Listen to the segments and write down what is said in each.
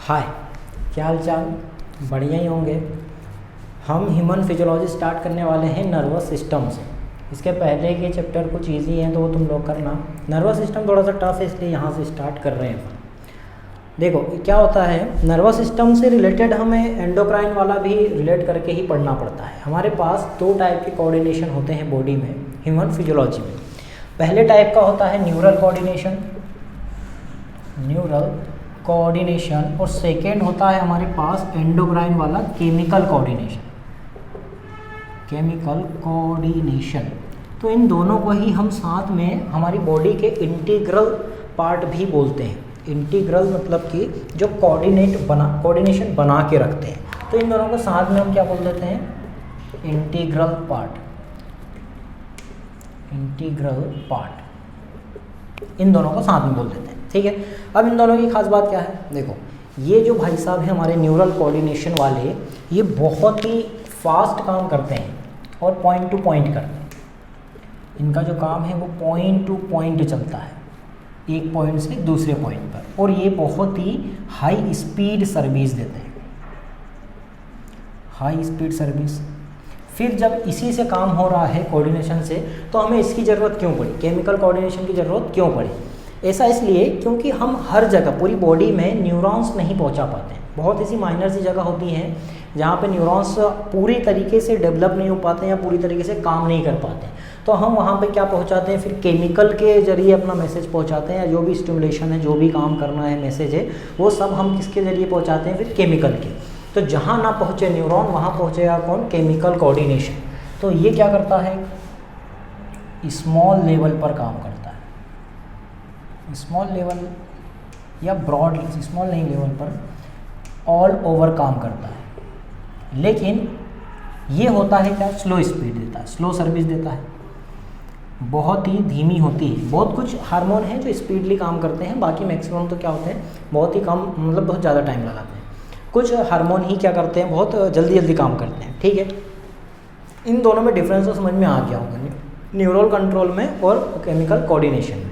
हाय, क्या हाल चाल? बढ़िया ही होंगे। हम ह्यूमन फिजियोलॉजी स्टार्ट करने वाले हैं नर्वस सिस्टम से। इसके पहले के चैप्टर कुछ इजी हैं तो वो तुम लोग करना। नर्वस सिस्टम थोड़ा सा टफ है इसलिए यहाँ से स्टार्ट कर रहे हैं। देखो क्या होता है, नर्वस सिस्टम से रिलेटेड हमें एंडोक्राइन वाला भी रिलेट करके ही पढ़ना पड़ता है। हमारे पास दो टाइप के कोऑर्डिनेशन होते हैं बॉडी में ह्यूमन फिजियोलॉजी में। पहले टाइप का होता है न्यूरल कोऑर्डिनेशन, और सेकेंड होता है हमारे पास एंडोक्राइन वाला केमिकल कोऑर्डिनेशन। तो इन दोनों को ही हम साथ में हमारी बॉडी के इंटीग्रल पार्ट भी बोलते हैं। इंटीग्रल मतलब कि जो कोऑर्डिनेशन बना के रखते हैं। तो इन दोनों को साथ में हम क्या बोल देते हैं? Integral part. इन दोनों को साथ में बोल देते हैं, ठीक है। अब इन दोनों की खास बात क्या है? देखो, ये जो भाई साहब हैं हमारे न्यूरल कोऑर्डिनेशन वाले, ये बहुत ही फास्ट काम करते हैं और पॉइंट टू पॉइंट करते हैं। इनका जो काम है वो पॉइंट टू पॉइंट चलता है, एक पॉइंट से दूसरे पॉइंट पर, और ये बहुत ही हाई स्पीड सर्विस देते हैं, हाई स्पीड सर्विस। फिर जब इसी से काम हो रहा है कोऑर्डिनेशन से, तो हमें इसकी ज़रूरत क्यों पड़ी? केमिकल कोऑर्डिनेशन की ज़रूरत क्यों पड़ी? ऐसा इसलिए क्योंकि हम हर जगह पूरी बॉडी में न्यूरॉन्स नहीं पहुंचा पाते हैं। बहुत ऐसी माइनर सी जगह होती हैं जहाँ पे न्यूरॉन्स पूरी तरीके से डेवलप नहीं हो पाते या पूरी तरीके से काम नहीं कर पाते। तो हम वहाँ पे क्या पहुँचाते हैं? फिर केमिकल के जरिए अपना मैसेज पहुँचाते हैं, या जो भी स्टिमुलेशन है, जो भी काम करना है, मैसेज है, वो सब हम किसके ज़रिए पहुँचाते हैं? फिर केमिकल के। तो जहाँ ना पहुँचे न्यूरॉन, वहाँ पहुँचेगा कौन? Chemical coordination. तो ये क्या करता है? स्मॉल लेवल पर काम करता है, स्मॉल लेवल या ब्रॉड, स्मॉल नहीं लेवल पर, ऑल ओवर काम करता है। लेकिन ये होता है क्या? स्लो स्पीड देता है, स्लो सर्विस देता है, बहुत ही धीमी होती है। बहुत कुछ हार्मोन हैं जो स्पीडली काम करते हैं, बाकी मैक्सिमम तो क्या होते हैं? बहुत ही कम, मतलब बहुत ज़्यादा टाइम लगाते हैं। कुछ हार्मोन ही क्या करते हैं? बहुत जल्दी जल्दी काम करते हैं, ठीक है। इन दोनों में डिफरेंस तो समझ में आ गया होगा, न्यूरल कंट्रोल में और केमिकल कोऑर्डिनेशन में।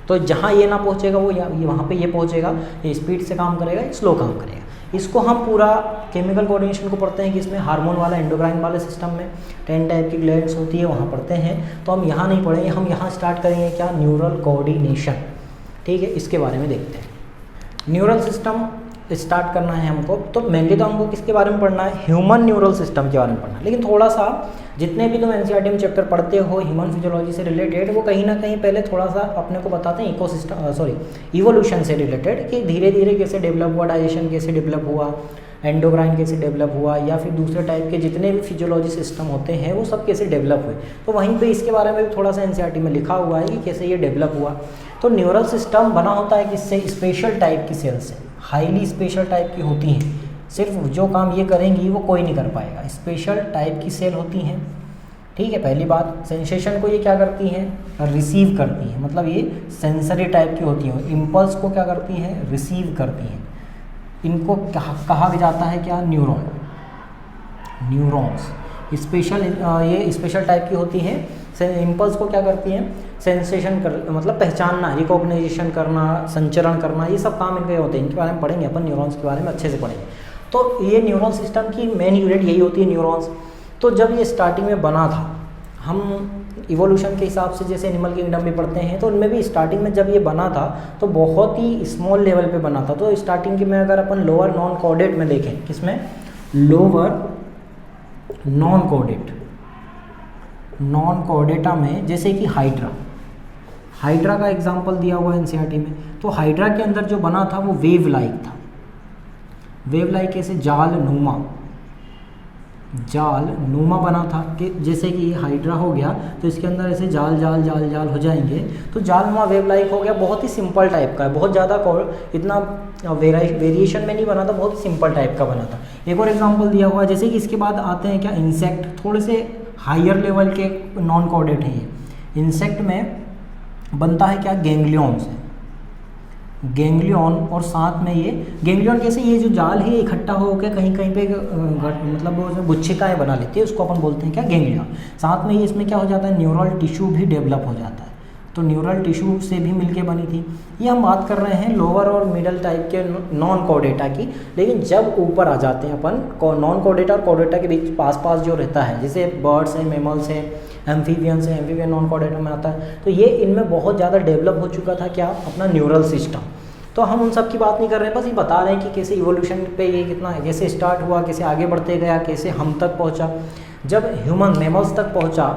तो जहाँ ये ना पहुँचेगा वो वहाँ पे ये पहुँचेगा, ये स्पीड से काम करेगा, ये स्लो काम करेगा। इसको हम पूरा केमिकल कोऑर्डिनेशन को पढ़ते हैं कि इसमें हार्मोन वाला एंडोक्राइन वाले सिस्टम में 10 टाइप की ग्लैंड्स होती है, वहाँ पढ़ते हैं। तो हम यहाँ नहीं पढ़ेंगे, हम यहाँ स्टार्ट करेंगे क्या? न्यूरल कोऑर्डिनेशन, ठीक है। इसके बारे में देखते हैं। न्यूरल सिस्टम स्टार्ट करना है हमको, तो मेनली तो हमको किसके बारे में पढ़ना है? ह्यूमन न्यूरल सिस्टम के बारे में पढ़ना है। लेकिन थोड़ा सा जितने भी तुम एनसीईआरटी में चैप्टर पढ़ते हो ह्यूमन फिजियोलॉजी से रिलेटेड, वो कहीं ना कहीं पहले थोड़ा सा अपने को बताते हैं इवोल्यूशन से रिलेटेड, कि धीरे धीरे कैसे डेवलप हुआ, डाइजेशन कैसे डेवलप हुआ, एंडोक्राइन कैसे डेवलप हुआ, या फिर दूसरे टाइप के जितने भी फिजियोलॉजी सिस्टम होते हैं वो सब कैसे डेवलप हुए। तो वहीं पे इसके बारे में भी थोड़ा सा एनसीईआरटी में लिखा हुआ है कि कैसे ये डेवलप हुआ। तो न्यूरल सिस्टम बना होता है किससे? स्पेशल टाइप की सेल से, हाईली स्पेशल टाइप की होती हैं। सिर्फ जो काम ये करेंगी वो कोई नहीं कर पाएगा, स्पेशल टाइप की सेल होती हैं, ठीक है। पहली बात, सेंसेशन को ये क्या करती हैं? रिसीव करती हैं, मतलब ये सेंसरी टाइप की होती हैं। इम्पल्स को क्या करती हैं? रिसीव करती हैं। इनको कहा जाता है क्या? न्यूरॉन्स। ये स्पेशल टाइप की होती हैं। इम्पल्स को क्या करती हैं? सेंसेशन मतलब पहचानना, रिकॉग्नाइजेशन करना, संचरण करना, ये सब काम इनके होते हैं। इनके बारे में पढ़ेंगे अपन, न्यूरॉन्स के बारे में अच्छे से पढ़ेंगे। तो ये न्यूरल सिस्टम की मेन यूनिट यही होती है, न्यूरॉन्स। तो जब ये स्टार्टिंग में बना था, हम इवोल्यूशन के हिसाब से जैसे एनिमल किंगडम में पढ़ते हैं, तो उनमें भी स्टार्टिंग में जब ये बना था तो बहुत ही स्मॉल लेवल पे बना था। तो स्टार्टिंग के में अगर अपन लोअर नॉन कॉर्डेट में देखें, किसमें? लोअर नॉन कॉर्डेटा में, जैसे कि हाइड्रा का एग्जाम्पल दिया हुआ है एनसीईआरटी में। तो हाइड्रा के अंदर जो बना था वो वेव लाइक था। वेव लाइक कैसे? जाल नुमा बना था, कि जैसे कि हाइड्रा हो गया तो इसके अंदर ऐसे जाल हो जाएंगे, तो जाल नुमा वेव लाइक हो गया। बहुत ही सिंपल टाइप का है, बहुत ज़्यादा इतना वेरिएशन में नहीं बना था, बहुत ही सिंपल टाइप का बना था। एक और एग्जांपल दिया हुआ है, जैसे कि इसके बाद आते हैं क्या? इंसेक्ट, थोड़े से हायर लेवल के नॉन कॉर्डेट हैं ये। इंसेक्ट में बनता है क्या? गैंग्लियन से, गैंग्लियन, और साथ में ये गैंग्लियन कैसे? ये जो जाल है इकट्ठा होकर कहीं कहीं पे मतलब गुच्छिकाएँ बना लेती है, उसको अपन बोलते हैं क्या? गैंग्लियन। साथ में ये इसमें क्या हो जाता है? न्यूरल टिश्यू भी डेवलप हो जाता है। तो न्यूरल टिश्यू से भी मिलके बनी थी। ये हम बात कर रहे हैं लोअर और मिडल टाइप के नॉन कॉर्डेटा की। लेकिन जब ऊपर आ जाते हैं अपन नॉन कॉर्डेटा और कॉर्डेटा के बीच पास पास जो रहता है, जैसे बर्ड्स हैं, मैमल्स हैं, एम्फीबियंस हैं, एम्फीबियन नॉन कॉर्डेटा में आता है, तो ये इनमें बहुत ज़्यादा डेवलप हो चुका था क्या, अपना न्यूरल सिस्टम। तो हम उन सब की बात नहीं कर रहे हैं, बस ये बता रहे हैं कि कैसे इवोल्यूशन पे ये कितना कैसे स्टार्ट हुआ, कैसे आगे बढ़ते गया, कैसे हम तक पहुंचा। जब ह्यूमन मैमल्स तक पहुंचा,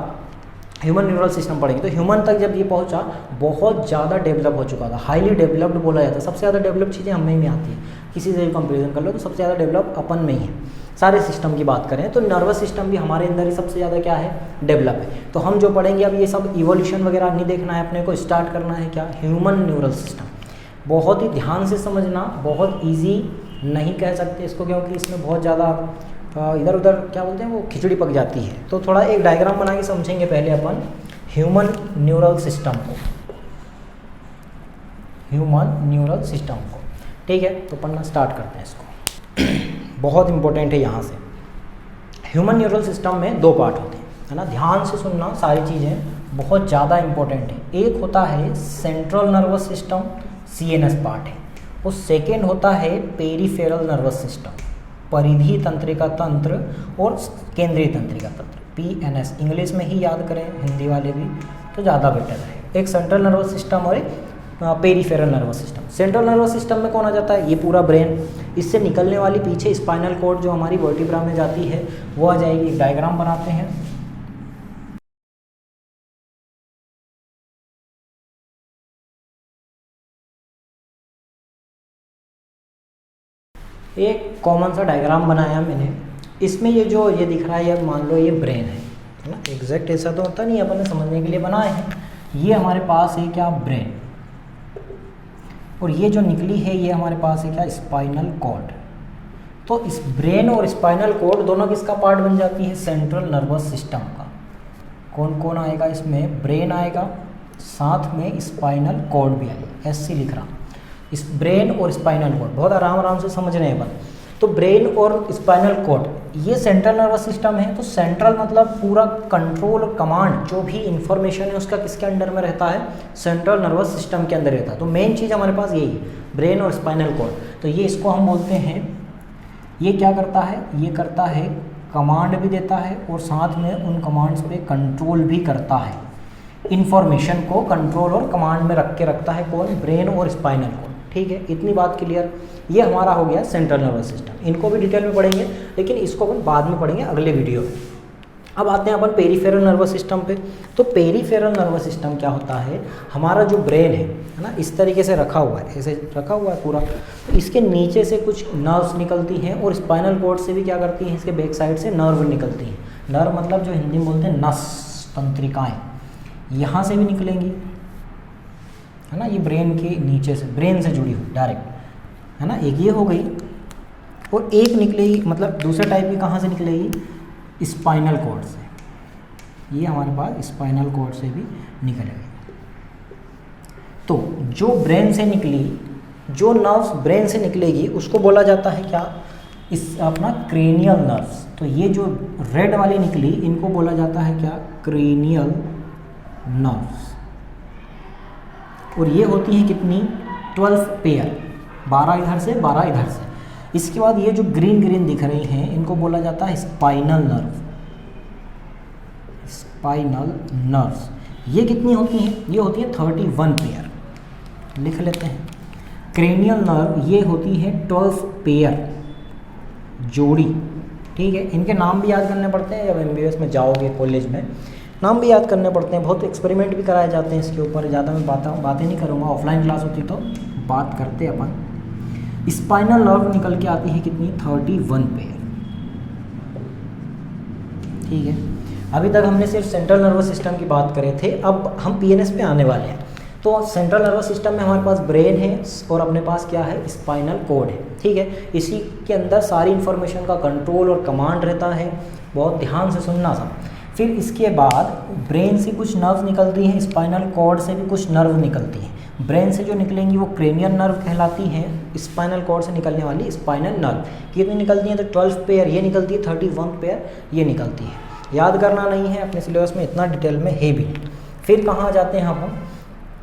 ह्यूमन न्यूरल सिस्टम पढ़ेंगे, तो ह्यूमन तक जब ये पहुंचा बहुत ज़्यादा डेवलप हो चुका था, हाईली डेवलप्ड बोला जाता है। सबसे ज़्यादा डेवलप चीज़ें हमें में आती हैं, किसी से भी कंपेरिजन कर लो तो सबसे ज़्यादा डेवलप अपन में ही है। सारे सिस्टम की बात करें तो नर्वस सिस्टम भी हमारे अंदर ही सबसे ज़्यादा क्या है, डेवलप है। तो हम जो पढ़ेंगे अब ये सब इवोल्यूशन वगैरह नहीं देखना है अपने को, स्टार्ट करना है क्या, ह्यूमन न्यूरल सिस्टम। बहुत ही ध्यान से समझना, बहुत ईजी नहीं कह सकते इसको, क्योंकि इसमें बहुत ज़्यादा इधर उधर क्या बोलते हैं वो खिचड़ी पक जाती है। तो थोड़ा एक डायग्राम बना के समझेंगे पहले अपन ह्यूमन न्यूरल सिस्टम को, ह्यूमन न्यूरल सिस्टम को, ठीक है। तो पढ़ना स्टार्ट करते हैं इसको। बहुत इंपॉर्टेंट है यहाँ से। ह्यूमन न्यूरल सिस्टम में दो पार्ट होते हैं, है ना, ध्यान से सुनना, सारी चीज़ें बहुत ज़्यादा इंपॉर्टेंट है। एक होता है central nervous system, CNS part है, और सेकेंड होता है पेरीफेरल नर्वस सिस्टम, परिधि तंत्रिका तंत्र और केंद्रीय तंत्रिका तंत्र, PNS। इंग्लिश में ही याद करें, हिंदी वाले भी, तो ज़्यादा बेटर है। एक सेंट्रल नर्वस सिस्टम और एक peripheral nervous system. Central nervous system में कौन आ जाता है, ये पूरा ब्रेन, इससे निकलने वाली पीछे स्पाइनल कॉर्ड जो हमारी वर्टिब्रा में जाती है वो आ जाएगी। एक डायग्राम बनाते हैं। एक कॉमन सा डायग्राम बनाया मैंने, इसमें ये जो ये दिख रहा है, ये मान लो ये ब्रेन है ना, एग्जैक्ट ऐसा तो होता नहीं है, अपन ने समझने के लिए बनाए हैं। ये हमारे पास है क्या, ब्रेन, और ये जो निकली है ये हमारे पास है क्या, स्पाइनल कॉर्ड। तो इस ब्रेन और स्पाइनल कॉर्ड दोनों किसका पार्ट बन जाती है, सेंट्रल नर्वस सिस्टम का। कौन कौन आएगा इसमें, ब्रेन आएगा, साथ में स्पाइनल कॉर्ड भी आएगा, SC लिख रहा। इस ब्रेन और स्पाइनल कॉर्ड बहुत आराम आराम से समझ रहे हैं अपन। तो ब्रेन और स्पाइनल कॉर्ड ये सेंट्रल नर्वस सिस्टम है। तो सेंट्रल मतलब पूरा कंट्रोल, कमांड, जो भी इंफॉर्मेशन है उसका किसके अंडर में रहता है, सेंट्रल नर्वस सिस्टम के अंदर रहता है। तो मेन चीज़ हमारे पास यही है, ब्रेन और स्पाइनल कॉर्ड। तो ये इसको हम बोलते हैं, ये क्या करता है, ये करता है कमांड भी देता है और साथ में उन कमांड्स पे कंट्रोल भी करता है। इंफॉर्मेशन को कंट्रोल और कमांड में रख के रखता है कौन, ब्रेन और स्पाइनल कॉर्ड, ठीक है। इतनी बात क्लियर। ये हमारा हो गया सेंट्रल नर्वस सिस्टम। इनको भी डिटेल में पढ़ेंगे, लेकिन इसको अपन बाद में पढ़ेंगे अगले वीडियो में। अब आते हैं अपन पेरीफेरल नर्वस सिस्टम पे। तो पेरीफेरल नर्वस सिस्टम क्या होता है, हमारा जो ब्रेन है ना, इस तरीके से रखा हुआ है, ऐसे रखा हुआ है पूरा। तो इसके नीचे से कुछ नर्व्स निकलती हैं और स्पाइनल कॉर्ड से भी क्या करती हैं, इसके बैक साइड से नर्व निकलती हैं। नर्व मतलब जो हिंदी में बोलते हैं नस, तंत्रिकाएँ, यहाँ से भी निकलेंगी, है ना। ये ब्रेन के नीचे से, ब्रेन से जुड़ी हुई डायरेक्ट, है ना। एक ये हो गई, और एक निकलेगी, मतलब दूसरे टाइप की कहाँ से निकलेगी, स्पाइनल कॉर्ड से। ये हमारे पास स्पाइनल कॉर्ड से भी निकलेगी। तो जो ब्रेन से निकली, जो नर्व्स ब्रेन से निकलेगी उसको बोला जाता है क्या, इस अपना क्रेनियल नर्व्स। तो ये जो रेड वाली निकली इनको बोला जाता है क्या, क्रेनियल नर्व्स। और ये होती हैं कितनी, 12 पेयर, 12 इधर से 12 इधर से। इसके बाद ये जो ग्रीन ग्रीन दिख रही हैं इनको बोला जाता है स्पाइनल नर्व, स्पाइनल नर्व्स। ये कितनी होती हैं, ये होती है 31 पेयर, लिख लेते हैं। क्रेनियल नर्व ये होती है 12 पेयर, जोड़ी, ठीक है। इनके नाम भी याद करने पड़ते हैं, जब MBBS में जाओगे कॉलेज में नाम भी याद करने पड़ते हैं। बहुत एक्सपेरिमेंट भी कराए जाते हैं इसके ऊपर, ज़्यादा मैं बातें नहीं करूँगा, ऑफलाइन क्लास होती तो बात करते अपन। स्पाइनल नर्व निकल के आती है कितनी, 31 पेयर, ठीक है। अभी तक हमने सिर्फ सेंट्रल नर्वस सिस्टम की बात करे थे, अब हम PNS पे आने वाले हैं। तो सेंट्रल नर्वस सिस्टम में हमारे पास ब्रेन है और अपने पास क्या है, स्पाइनल कॉर्ड है, ठीक है। इसी के अंदर सारी इन्फॉर्मेशन का कंट्रोल और कमांड रहता है, बहुत ध्यान से सुनना सब। फिर इसके बाद ब्रेन से कुछ नर्व निकलती हैं, स्पाइनल कॉर्ड से भी कुछ नर्व निकलती हैं। ब्रेन से जो निकलेंगी वो क्रेनियल नर्व कहलाती हैं, स्पाइनल कॉर्ड से निकलने वाली स्पाइनल नर्व कितनी निकलती हैं, तो 12 पेयर ये निकलती है, 31 पेयर ये निकलती है। याद करना नहीं है, अपने सिलेबस में इतना डिटेल में है भी। फिर कहाँ जाते हैं हम,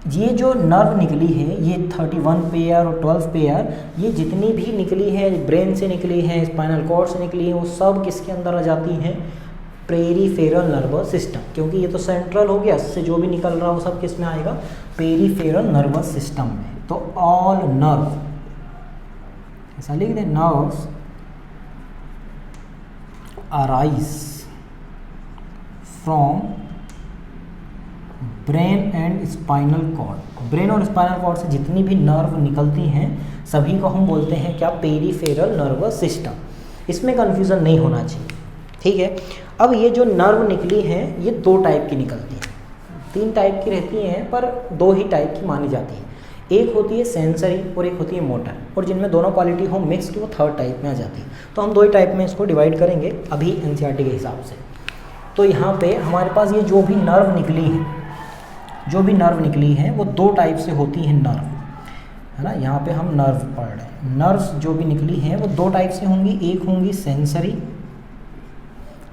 ये जो नर्व निकली है, ये 31 पेयर और 12 पेयर, ये जितनी भी निकली है, ब्रेन से निकली है, स्पाइनल कॉर्ड से निकली है, वो सब किसके अंदर आ जाती हैं, पेरीफेरल नर्वस सिस्टम, क्योंकि ये तो सेंट्रल हो गया, इससे जो भी निकल रहा हो सब किस में आएगा, पेरीफेरल नर्वस सिस्टम में। तो ऑल नर्व, ऐसा लिख दें, nerves arise from brain and spinal cord. Brain और स्पाइनल कॉर्ड से जितनी भी नर्व निकलती हैं सभी को हम बोलते हैं क्या, पेरीफेरल नर्वस सिस्टम। इसमें कन्फ्यूज़न नहीं होना चाहिए, ठीक है। अब ये जो नर्व निकली हैं ये 2 टाइप की निकलती हैं, 3 टाइप की रहती हैं पर 2 ही टाइप की मानी जाती है। एक होती है सेंसरी और एक होती है मोटर, और जिनमें दोनों क्वालिटी हो मिक्स्ड वो 3rd टाइप में आ जाती है। तो हम 2 ही टाइप में इसको डिवाइड करेंगे अभी एनसीईआरटी के हिसाब से। तो यहाँ पे हमारे पास ये जो भी नर्व निकली है, जो भी नर्व निकली है वो 2 टाइप से होती हैं नर्व, है ना। यहाँ पे हम नर्व पढ़ रहे हैं, नर्व्स जो भी निकली हैं वो 2 टाइप से होंगी, एक होंगी सेंसरी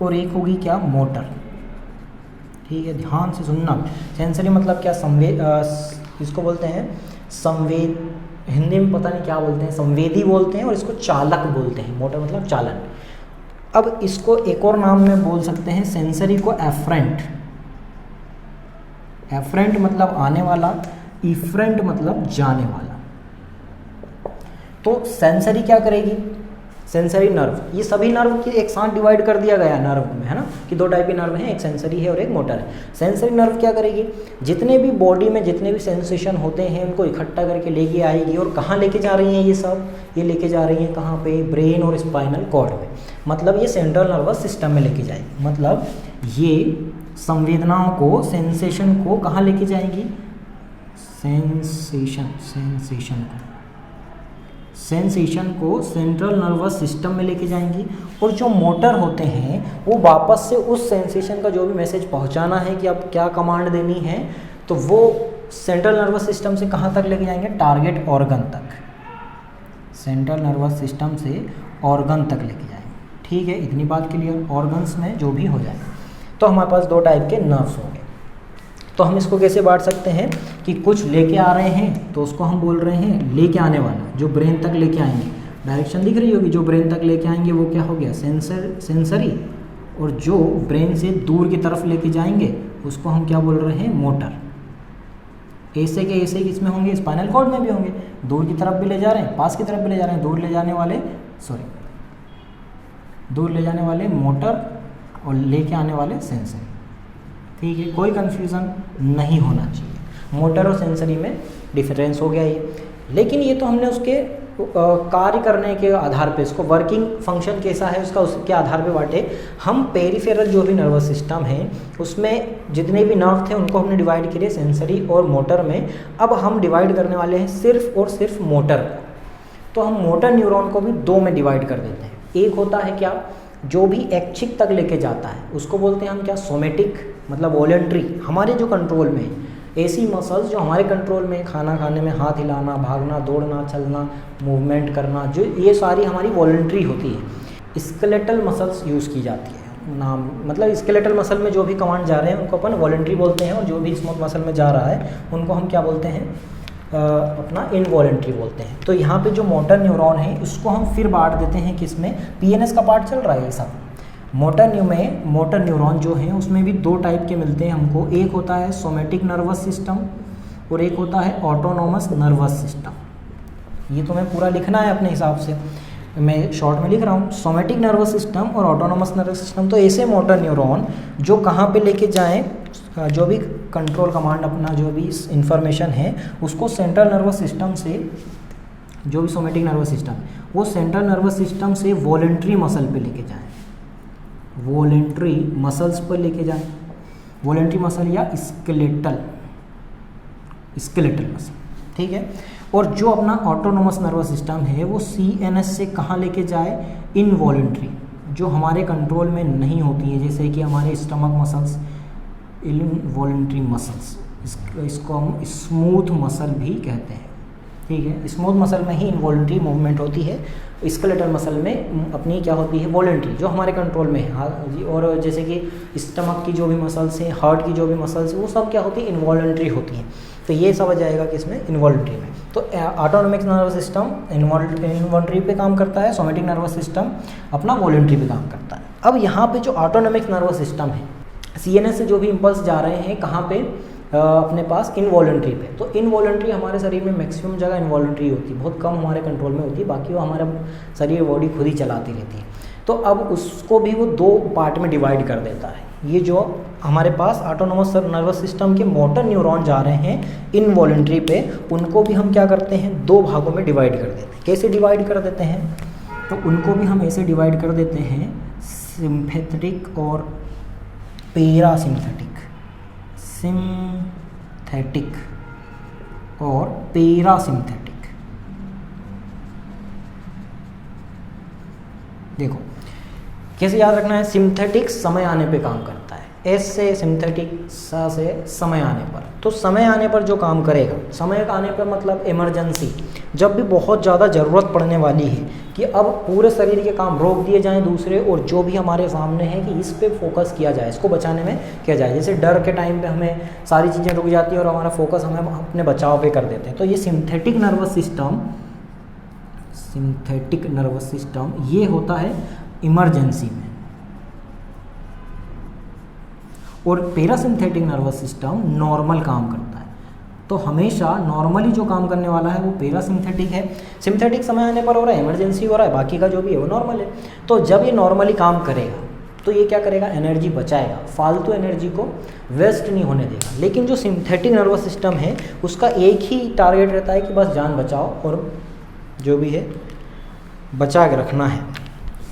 और एक होगी क्या, मोटर, ठीक है। ध्यान से सुनना, सेंसरी मतलब क्या, इसको बोलते हैं संवेद, हिंदी में पता नहीं क्या बोलते हैं, संवेदी बोलते हैं, और इसको चालक बोलते हैं। मोटर मतलब चालन। अब इसको एक और नाम में बोल सकते हैं, सेंसरी को एफरेंट। एफरेंट मतलब आने वाला, इफरेंट मतलब जाने वाला। तो सेंसरी क्या करेगी, सेंसरी नर्व, ये सभी नर्व की एक साथ डिवाइड कर दिया गया नर्व में, है ना, कि 2 टाइप की नर्व हैं, एक सेंसरी है और एक मोटर है। सेंसरी नर्व क्या करेगी, जितने भी बॉडी में जितने भी सेंसेशन होते हैं उनको इकट्ठा करके लेके आएगी। और कहाँ लेके जा रही हैं ये सब, ये लेके जा रही हैं कहाँ पे, ब्रेन और स्पाइनल कॉर्ड में। मतलब ये सेंट्रल नर्वस सिस्टम में लेके जाएगी, मतलब ये संवेदनाओं को, सेंसेशन को कहाँ लेके जाएंगी, सेंसेशन को सेंट्रल नर्वस सिस्टम में लेके जाएंगी। और जो मोटर होते हैं वो वापस से उस सेंसेशन का जो भी मैसेज पहुंचाना है कि अब क्या कमांड देनी है, तो वो सेंट्रल नर्वस सिस्टम से कहाँ तक लेके जाएंगे, टारगेट ऑर्गन तक, सेंट्रल नर्वस सिस्टम से ऑर्गन तक लेके जाएंगे, ठीक है। इतनी बात क्लियर, ऑर्गन्स में जो भी हो जाए। तो हमारे पास 2 टाइप के नर्व्स होंगे। तो हम इसको कैसे बांट सकते हैं कि कुछ लेके आ रहे हैं तो उसको हम बोल रहे हैं लेके आने वाला, जो ब्रेन तक लेके आएंगे, डायरेक्शन दिख रही होगी, जो ब्रेन तक लेके आएंगे वो क्या हो गया, सेंसरी। और जो ब्रेन से दूर की तरफ लेके जाएंगे उसको हम क्या बोल रहे हैं, मोटर। ऐसे के ऐसे किसमें होंगे, स्पाइनल कॉर्ड में भी होंगे, दूर की तरफ भी ले जा रहे हैं, पास की तरफ भी ले जा रहे हैं, दूर ले जाने वाले मोटर और लेके आने वाले सेंसरी, ठीक है। कोई कंफ्यूजन नहीं होना चाहिए, मोटर और सेंसरी में डिफरेंस हो गया ये। लेकिन ये तो हमने उसके कार्य करने के आधार पे, इसको वर्किंग फंक्शन कैसा है उसका, उसके आधार पे बांटे। हम पेरिफेरल जो भी नर्वस सिस्टम है उसमें जितने भी नर्व थे उनको हमने डिवाइड किए सेंसरी और मोटर में। अब हम डिवाइड करने वाले हैं सिर्फ और सिर्फ मोटर को। तो हम मोटर न्यूरॉन को भी 2 में डिवाइड कर देते हैं। एक होता है क्या, जो भी ऐच्छिक तक लेके जाता है उसको बोलते हैं हम क्या, सोमेटिक, मतलब वॉलंटरी, हमारे जो कंट्रोल में है। ऐसी मसल्स जो हमारे कंट्रोल में, खाना खाने में हाथ हिलाना, भागना, दौड़ना, चलना, मूवमेंट करना, जो ये सारी हमारी वॉलंटरी होती है। स्केलेटल मसल्स यूज़ की जाती है, नाम मतलब स्केलेटल मसल में जो भी कमांड जा रहे हैं उनको अपन वॉलंटरी बोलते हैं, और जो भी स्मूथ मसल में जा रहा है उनको हम क्या बोलते हैं, अपना इनवॉलंटरी बोलते हैं। तो यहाँ पे जो मोटर न्यूरॉन है उसको हम फिर बांट देते हैं किसमें, पीएनएस का पार्ट चल रहा है ये सब। मोटर न्यूरॉन जो है उसमें भी 2 टाइप के मिलते हैं हमको। एक होता है सोमेटिक नर्वस सिस्टम और एक होता है ऑटोनोमस नर्वस सिस्टम। ये तुम्हें पूरा लिखना है अपने हिसाब से, मैं शॉर्ट में लिख रहा हूँ। सोमेटिक नर्वस सिस्टम और ऑटोनोमस नर्वस सिस्टम, तो ऐसे मोटर न्यूरॉन जो कहाँ पे लेके जाएं, जो भी कंट्रोल कमांड अपना जो भी इंफॉर्मेशन है उसको सेंट्रल नर्वस सिस्टम से, जो भी सोमेटिक नर्वस सिस्टम वो सेंट्रल नर्वस सिस्टम से वॉलंटरी मसल पे लेके जाएं, वॉलंटरी मसल्स पर लेके जाएं, वॉलंटरी मसल या स्केलेटल मसल, ठीक है। और जो अपना ऑटोनोमस नर्वस सिस्टम है वो सीएनएस से कहाँ लेके जाए, इनवॉलंटरी, जो हमारे कंट्रोल में नहीं होती है, जैसे कि हमारे स्टमक मसल्स, इनवॉलंटरी मसल्स, इसको हम स्मूथ मसल भी कहते हैं, ठीक है। स्मूथ मसल में ही इनवॉलंटरी मूवमेंट होती है, स्केलेटल मसल में अपनी क्या होती है, वॉलंटरी, जो हमारे कंट्रोल में है। और जैसे कि स्टमक की जो भी मसल्स हैं, हार्ट की जो भी मसल्स हैं, वो सब क्या होती है, इनवॉलंटरी होती हैं। तो ये सब आ जाएगा कि इसमें इन्वॉल्ट्री में। तो ऑटोनोमिक नर्वस सिस्टम इन्वॉल्ट्री पे काम करता है, सोमेटिक नर्वस सिस्टम अपना वॉलंटरी पे काम करता है। अब यहाँ पे जो ऑटोनोमिक नर्वस सिस्टम है, सीएनएस से जो भी इम्पल्स जा रहे हैं कहाँ पे, अपने पास इनवॉलंटरी पे। तो इनवॉलंटरी हमारे शरीर में मैक्सिमम जगह इनवॉलंटरी होती है, बहुत कम हमारे कंट्रोल में होती है, बाकी वो हमारा शरीर बॉडी खुद ही चलाती रहती है। तो अब उसको भी वो 2 पार्ट में डिवाइड कर देता है। ये जो हमारे पास ऑटोनोमस नर्वस सिस्टम के मोटर न्यूरॉन जा रहे हैं इनवॉलंटरी पे, उनको भी हम क्या करते हैं 2 भागों में डिवाइड कर देते हैं। कैसे डिवाइड कर देते हैं, तो उनको भी हम ऐसे डिवाइड कर देते हैं, सिम्पैथेटिक और पैरासिम्पैथेटिक, सिम्पैथेटिक और पैरासिम्पैथेटिक। देखो कैसे याद रखना है, सिंथेटिक समय आने पे काम करता है, एस से सिंथेटिक, सा से समय आने पर। तो समय आने पर जो काम करेगा, समय आने पर मतलब इमरजेंसी, जब भी बहुत ज़्यादा ज़रूरत पड़ने वाली है कि अब पूरे शरीर के काम रोक दिए जाएं दूसरे, और जो भी हमारे सामने है कि इस पे फोकस किया जाए, इसको बचाने में किया जाए। जैसे डर के टाइम पे हमें सारी चीज़ें रुक जाती है और हमारा फोकस हमें अपने बचाव पे कर देते हैं। तो ये synthetic nervous system, synthetic nervous system ये होता है इमरजेंसी में, और पैरासिम्पैथेटिक नर्वस सिस्टम नॉर्मल काम करता है। तो हमेशा नॉर्मली जो काम करने वाला है वो पैरासिम्पैथेटिक है। सिम्पैथेटिक समय आने पर हो रहा है, इमरजेंसी हो रहा है, बाकी का जो भी है वो नॉर्मल है। तो जब ये नॉर्मली काम करेगा तो ये क्या करेगा, एनर्जी बचाएगा, फालतू एनर्जी को वेस्ट नहीं होने देगा। लेकिन जो सिम्पैथेटिक नर्वस सिस्टम है उसका एक ही टारगेट रहता है कि बस जान बचाओ और जो भी है बचा के रखना है।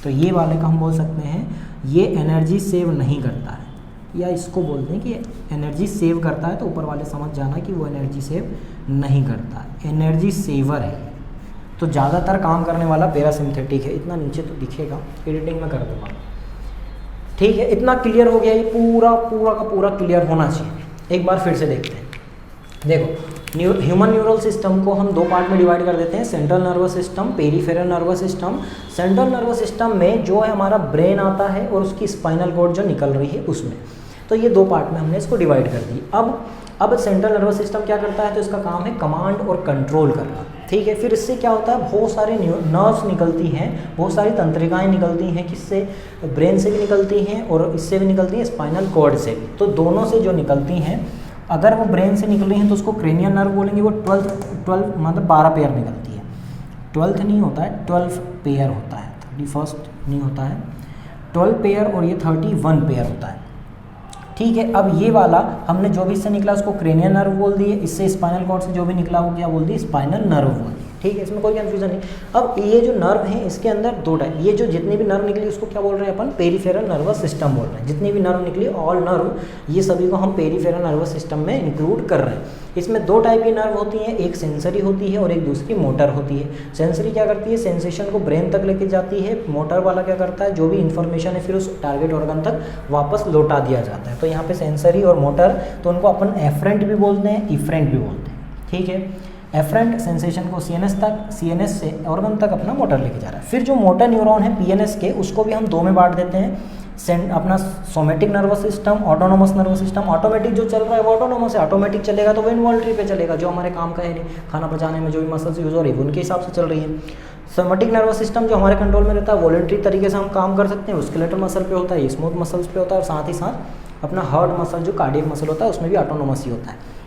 तो ये वाले का हम बोल सकते हैं ये एनर्जी सेव नहीं करता है, या इसको बोलते हैं कि एनर्जी सेव करता है। तो ऊपर वाले समझ जाना कि वो एनर्जी सेव नहीं करता, एनर्जी सेवर है। तो ज़्यादातर काम करने वाला पैरासिम्पैथेटिक है। इतना नीचे तो दिखेगा, एडिटिंग में कर दूँगा, ठीक है। इतना क्लियर हो गया, ये पूरा पूरा का पूरा क्लियर होना चाहिए। एक बार फिर से देखते हैं। देखो ह्यूमन न्यूरल सिस्टम को हम 2 पार्ट में डिवाइड कर देते हैं, central nervous system, peripheral nervous system. Central nervous system में जो है हमारा ब्रेन आता है और उसकी स्पाइनल कॉर्ड जो निकल रही है उसमें। तो ये 2 पार्ट में हमने इसको डिवाइड कर दी। अब सेंट्रल नर्वस सिस्टम क्या करता है, तो इसका काम है कमांड और कंट्रोल करना, ठीक है। फिर इससे क्या होता है, बहुत सारे नर्व्स निकलती हैं, बहुत सारी तंत्रिकाएं निकलती हैं, किससे, ब्रेन से भी निकलती हैं और इससे भी निकलती हैं, स्पाइनल कॉर्ड से भी। तो दोनों से जो निकलती हैं, अगर वो ब्रेन से निकल रही हैं तो उसको क्रेनियल नर्व बोलेंगे। वो 12 मतलब 12 पेयर निकलती है, 12th नहीं होता है, 12 पेयर होता है, 31st नहीं होता है, 12 पेयर और ये 31 पेयर होता है, ठीक है। अब ये वाला हमने जो भी इससे निकला उसको क्रेनियल नर्व बोल दिए, इससे स्पाइनल कॉर्ड से जो भी निकला वो क्या बोल दिए, स्पाइनल नर्व बोल दिए, ठीक है। इसमें कोई कंफ्यूजन नहीं। अब ये जो नर्व है इसके अंदर 2 टाइप, ये जो जितनी भी नर्व निकली उसको क्या बोल रहे हैं अपन, पेरीफेरल नर्वस सिस्टम बोल रहे हैं। जितनी भी नर्व निकली, ऑल नर्व, ये सभी को हम पेरीफेरल नर्वस सिस्टम में इंक्लूड कर रहे हैं। इसमें 2 टाइप की नर्व होती हैं, एक सेंसरी होती है और एक दूसरी मोटर होती है। सेंसरी क्या करती है, सेंसेशन को ब्रेन तक लेके जाती है। मोटर वाला क्या करता है, जो भी इन्फॉर्मेशन है फिर उस टारगेट ऑर्गन तक वापस लौटा दिया जाता है। तो यहाँ पे सेंसरी और मोटर, तो उनको अपन एफरेंट भी बोलते हैं, इफरेंट भी बोलते हैं, ठीक है। एफरेंट सेंसेशन को सीएनएस तक, सीएनएस से ऑर्गन तक अपना मोटर लेके जा रहा है। फिर जो मोटर न्यूरॉन है पीएनएस के, उसको भी हम 2 में बांट देते हैं, अपना somatic nervous system, autonomous nervous system. Automatic जो चल रहा है वो ऑटोनोमस है, ऑटोमेटिक चलेगा तो वो इनवॉल्ट्री पे चलेगा, जो हमारे काम का है नहीं, खाना पचाने में जो भी मसल्स यूज हो रही है उनके हिसाब से चल रही है। सोमेटिक नर्वस सिस्टम जो हमारे कंट्रोल में रहता है, वॉलंटरी तरीके से हम काम कर सकते हैं, वो स्केलेटल मसल पे होता है, स्मूथ मसल्स पे होता है, और साथ ही साथ अपना हार्ट मसल जो कार्डियक मसल होता है उसमें भी ऑटोनोमस ही होता है।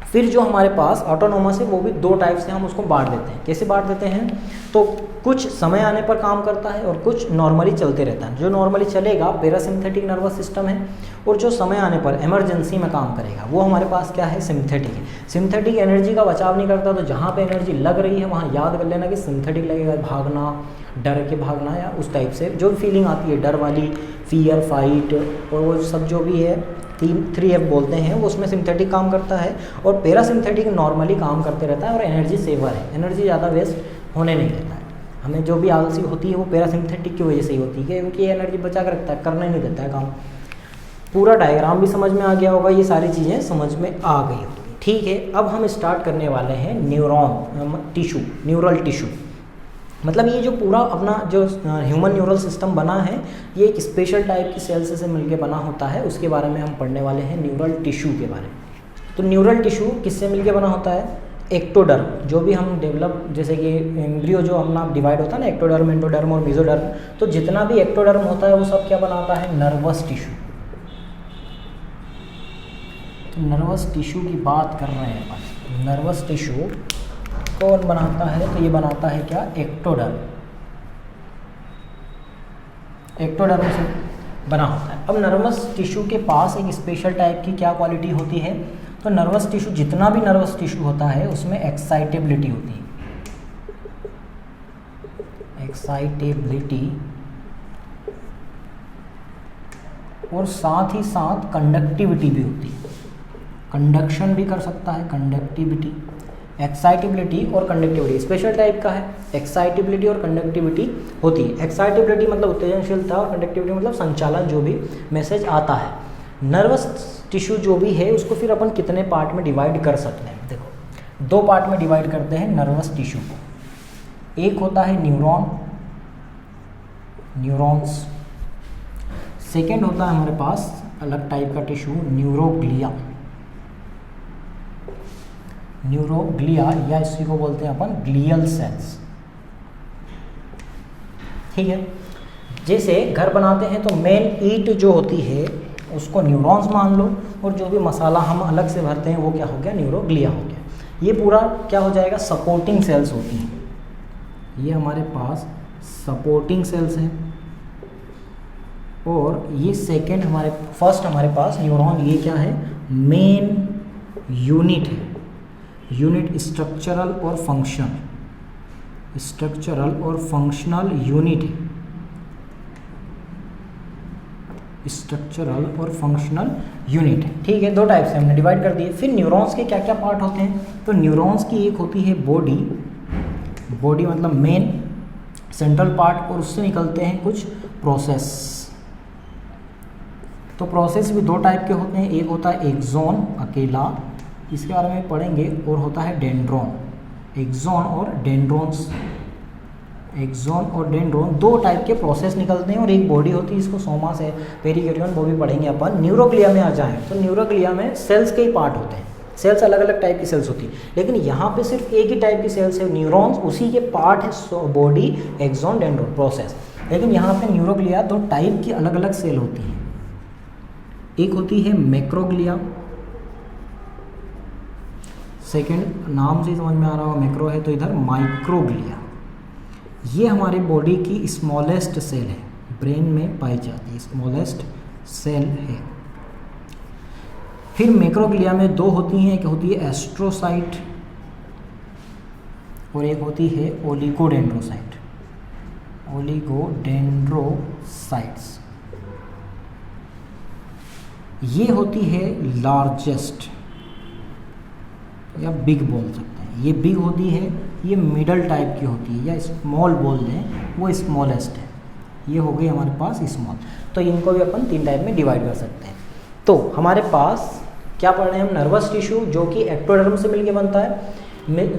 फिर जो हमारे पास ऑटोनोमस है वो भी 2 टाइप से हम उसको बांट देते हैं। कैसे बांट देते हैं, तो कुछ समय आने पर काम करता है और कुछ नॉर्मली चलते रहता है। जो नॉर्मली चलेगा पैरासिम्पैथेटिक नर्वस सिस्टम है, और जो समय आने पर इमरजेंसी में काम करेगा वो हमारे पास क्या है, सिंथेटिक है। सिंथेटिक एनर्जी का बचाव नहीं करता, तो जहाँ पे एनर्जी लग रही है वहाँ याद कर लेना कि सिंथेटिक लगेगा, भागना, डर के भागना या उस टाइप से जो फीलिंग आती है डर वाली, फियर, फाइट और वो सब जो भी है 3F बोलते हैं, वो उसमें सिंथेटिक काम करता है। और पैरासिम्पैथेटिक नॉर्मली काम करते रहता है और एनर्जी सेवर है, एनर्जी ज़्यादा वेस्ट होने नहीं देता है। हमें जो भी आलसी होती है वो पैरासिम्पैथेटिक की वजह से ही होती है, क्योंकि ये एनर्जी बचा कर रखता है, करने नहीं देता है काम। पूरा डायग्राम भी समझ में आ गया होगा, ये सारी चीज़ें समझ में आ गई होगी, ठीक है। अब हम स्टार्ट करने वाले हैं न्यूरॉन टिश्यू, न्यूरल टिश्यू। मतलब ये जो पूरा अपना जो ह्यूमन न्यूरल सिस्टम बना है, ये एक स्पेशल टाइप की सेल्स से मिलके बना होता है, उसके बारे में हम पढ़ने वाले हैं, न्यूरल टिश्यू के बारे में। तो न्यूरल टिश्यू किससे मिलके बना होता है? एक्टोडर्म, जो भी हम डेवलप, जैसे कि एम्ब्रियो जो अपना डिवाइड होता है ना, एक्टोडर्म, एंडोडर्म और मेसोडर्म, तो जितना भी एक्टोडर्म होता है वो सब क्या बनाता है? Nervous tissue. तो नर्वस टिश्यू की बात कर रहे हैं अपन। नर्वस टिश्यू कौन बनाता है? तो ये बनाता है क्या? एक्टोडर्म। एक्टोडर्म से बना होता है। अब नर्वस टिश्यू के पास एक स्पेशल टाइप की क्या क्वालिटी होती है? तो नर्वस टिश्यू, जितना भी नर्वस टिश्यू होता है उसमें एक्साइटेबिलिटी होती है। एक्साइटेबिलिटी और साथ ही साथ कंडक्टिविटी भी होती है। कंडक्शन भी कर सकता है, कंडक्टिविटी। एक्साइटेबिलिटी और कंडक्टिविटी स्पेशल टाइप का है। एक्साइटेबिलिटी और कंडक्टिविटी होती है। एक्साइटेबिलिटी मतलब उत्तेजनशीलता और कंडक्टिविटी मतलब संचालन, जो भी मैसेज आता है। नर्वस टिश्यू जो भी है उसको फिर अपन कितने पार्ट में डिवाइड कर सकते हैं? देखो, 2 पार्ट में डिवाइड करते हैं नर्वस टिश्यू को। एक होता है न्यूरॉन, न्यूरॉन्स। सेकेंड होता है हमारे पास अलग टाइप का टिश्यू, न्यूरोग्लिया। न्यूरोग्लिया या इसी को बोलते हैं अपन ग्लियल सेल्स। ठीक है, जैसे घर बनाते हैं तो मेन ईंट जो होती है उसको न्यूरॉन्स मान लो, और जो भी मसाला हम अलग से भरते हैं वो क्या हो गया? न्यूरोग्लिया हो गया। ये पूरा क्या हो जाएगा? सपोर्टिंग सेल्स होती हैं। ये हमारे पास सपोर्टिंग सेल्स हैं, और ये सेकेंड हमारे, फर्स्ट हमारे पास न्यूरॉन, ये क्या है? मेन यूनिट है। यूनिट स्ट्रक्चरल और फंक्शन, स्ट्रक्चरल और फंक्शनल यूनिट है। स्ट्रक्चरल और फंक्शनल यूनिट है। ठीक है, 2 टाइप से हमने डिवाइड कर दिए। फिर न्यूरॉन्स के क्या क्या पार्ट होते हैं? तो न्यूरॉन्स की एक होती है बॉडी, बॉडी मतलब मेन सेंट्रल पार्ट, और उससे निकलते हैं कुछ प्रोसेस। तो प्रोसेस भी 2 टाइप के होते हैं। एक होता है एक्सोन अकेला, इसके बारे में पढ़ेंगे, और होता है डेंड्रोन। एक्सोन और डेंड्रोन्स, एक्सोन और डेंड्रोन 2 टाइप के प्रोसेस निकलते हैं, और एक बॉडी होती है, इसको सोमा से पेरिकार्डियम, वो भी पढ़ेंगे अपन। न्यूरोग्लिया में आ जाएं तो न्यूरोग्लिया में सेल्स के ही पार्ट होते हैं। सेल्स अलग अलग टाइप की सेल्स होती है, लेकिन यहाँ पे सिर्फ एक ही टाइप की सेल्स है, न्यूरॉन्स, उसी के पार्ट है बॉडी, एक्सोन, डेंड्रोन प्रोसेस। लेकिन यहाँ पे न्यूरोग्लिया 2 टाइप की अलग अलग सेल होती हैं। एक होती है मैक्रोग्लिया, सेकेंड नाम से समझ में आ रहा होगा मैक्रो है, तो इधर माइक्रोग्लिया। ये हमारे बॉडी की स्मॉलेस्ट सेल है, ब्रेन में पाई जाती है, स्मॉलेस्ट सेल है। फिर मैक्रोग्लिया में 2 होती हैं, एक होती है एस्ट्रोसाइट और एक होती है ओलिगोडेंड्रोसाइट। ओलिगोडेंड्रोसाइट्स ये होती है लार्जेस्ट या बिग बोल सकते हैं। ये बिग होती है, ये मिडल टाइप की होती है, या स्मॉल बोल दें, वो स्मॉलेस्ट है। ये हो गई हमारे पास स्मॉल। तो इनको भी अपन 3 टाइप में डिवाइड कर सकते हैं। तो हमारे पास क्या पढ़ रहे हैं हम? नर्वस टिश्यू जो कि एक्टोडर्म से मिलके बनता है,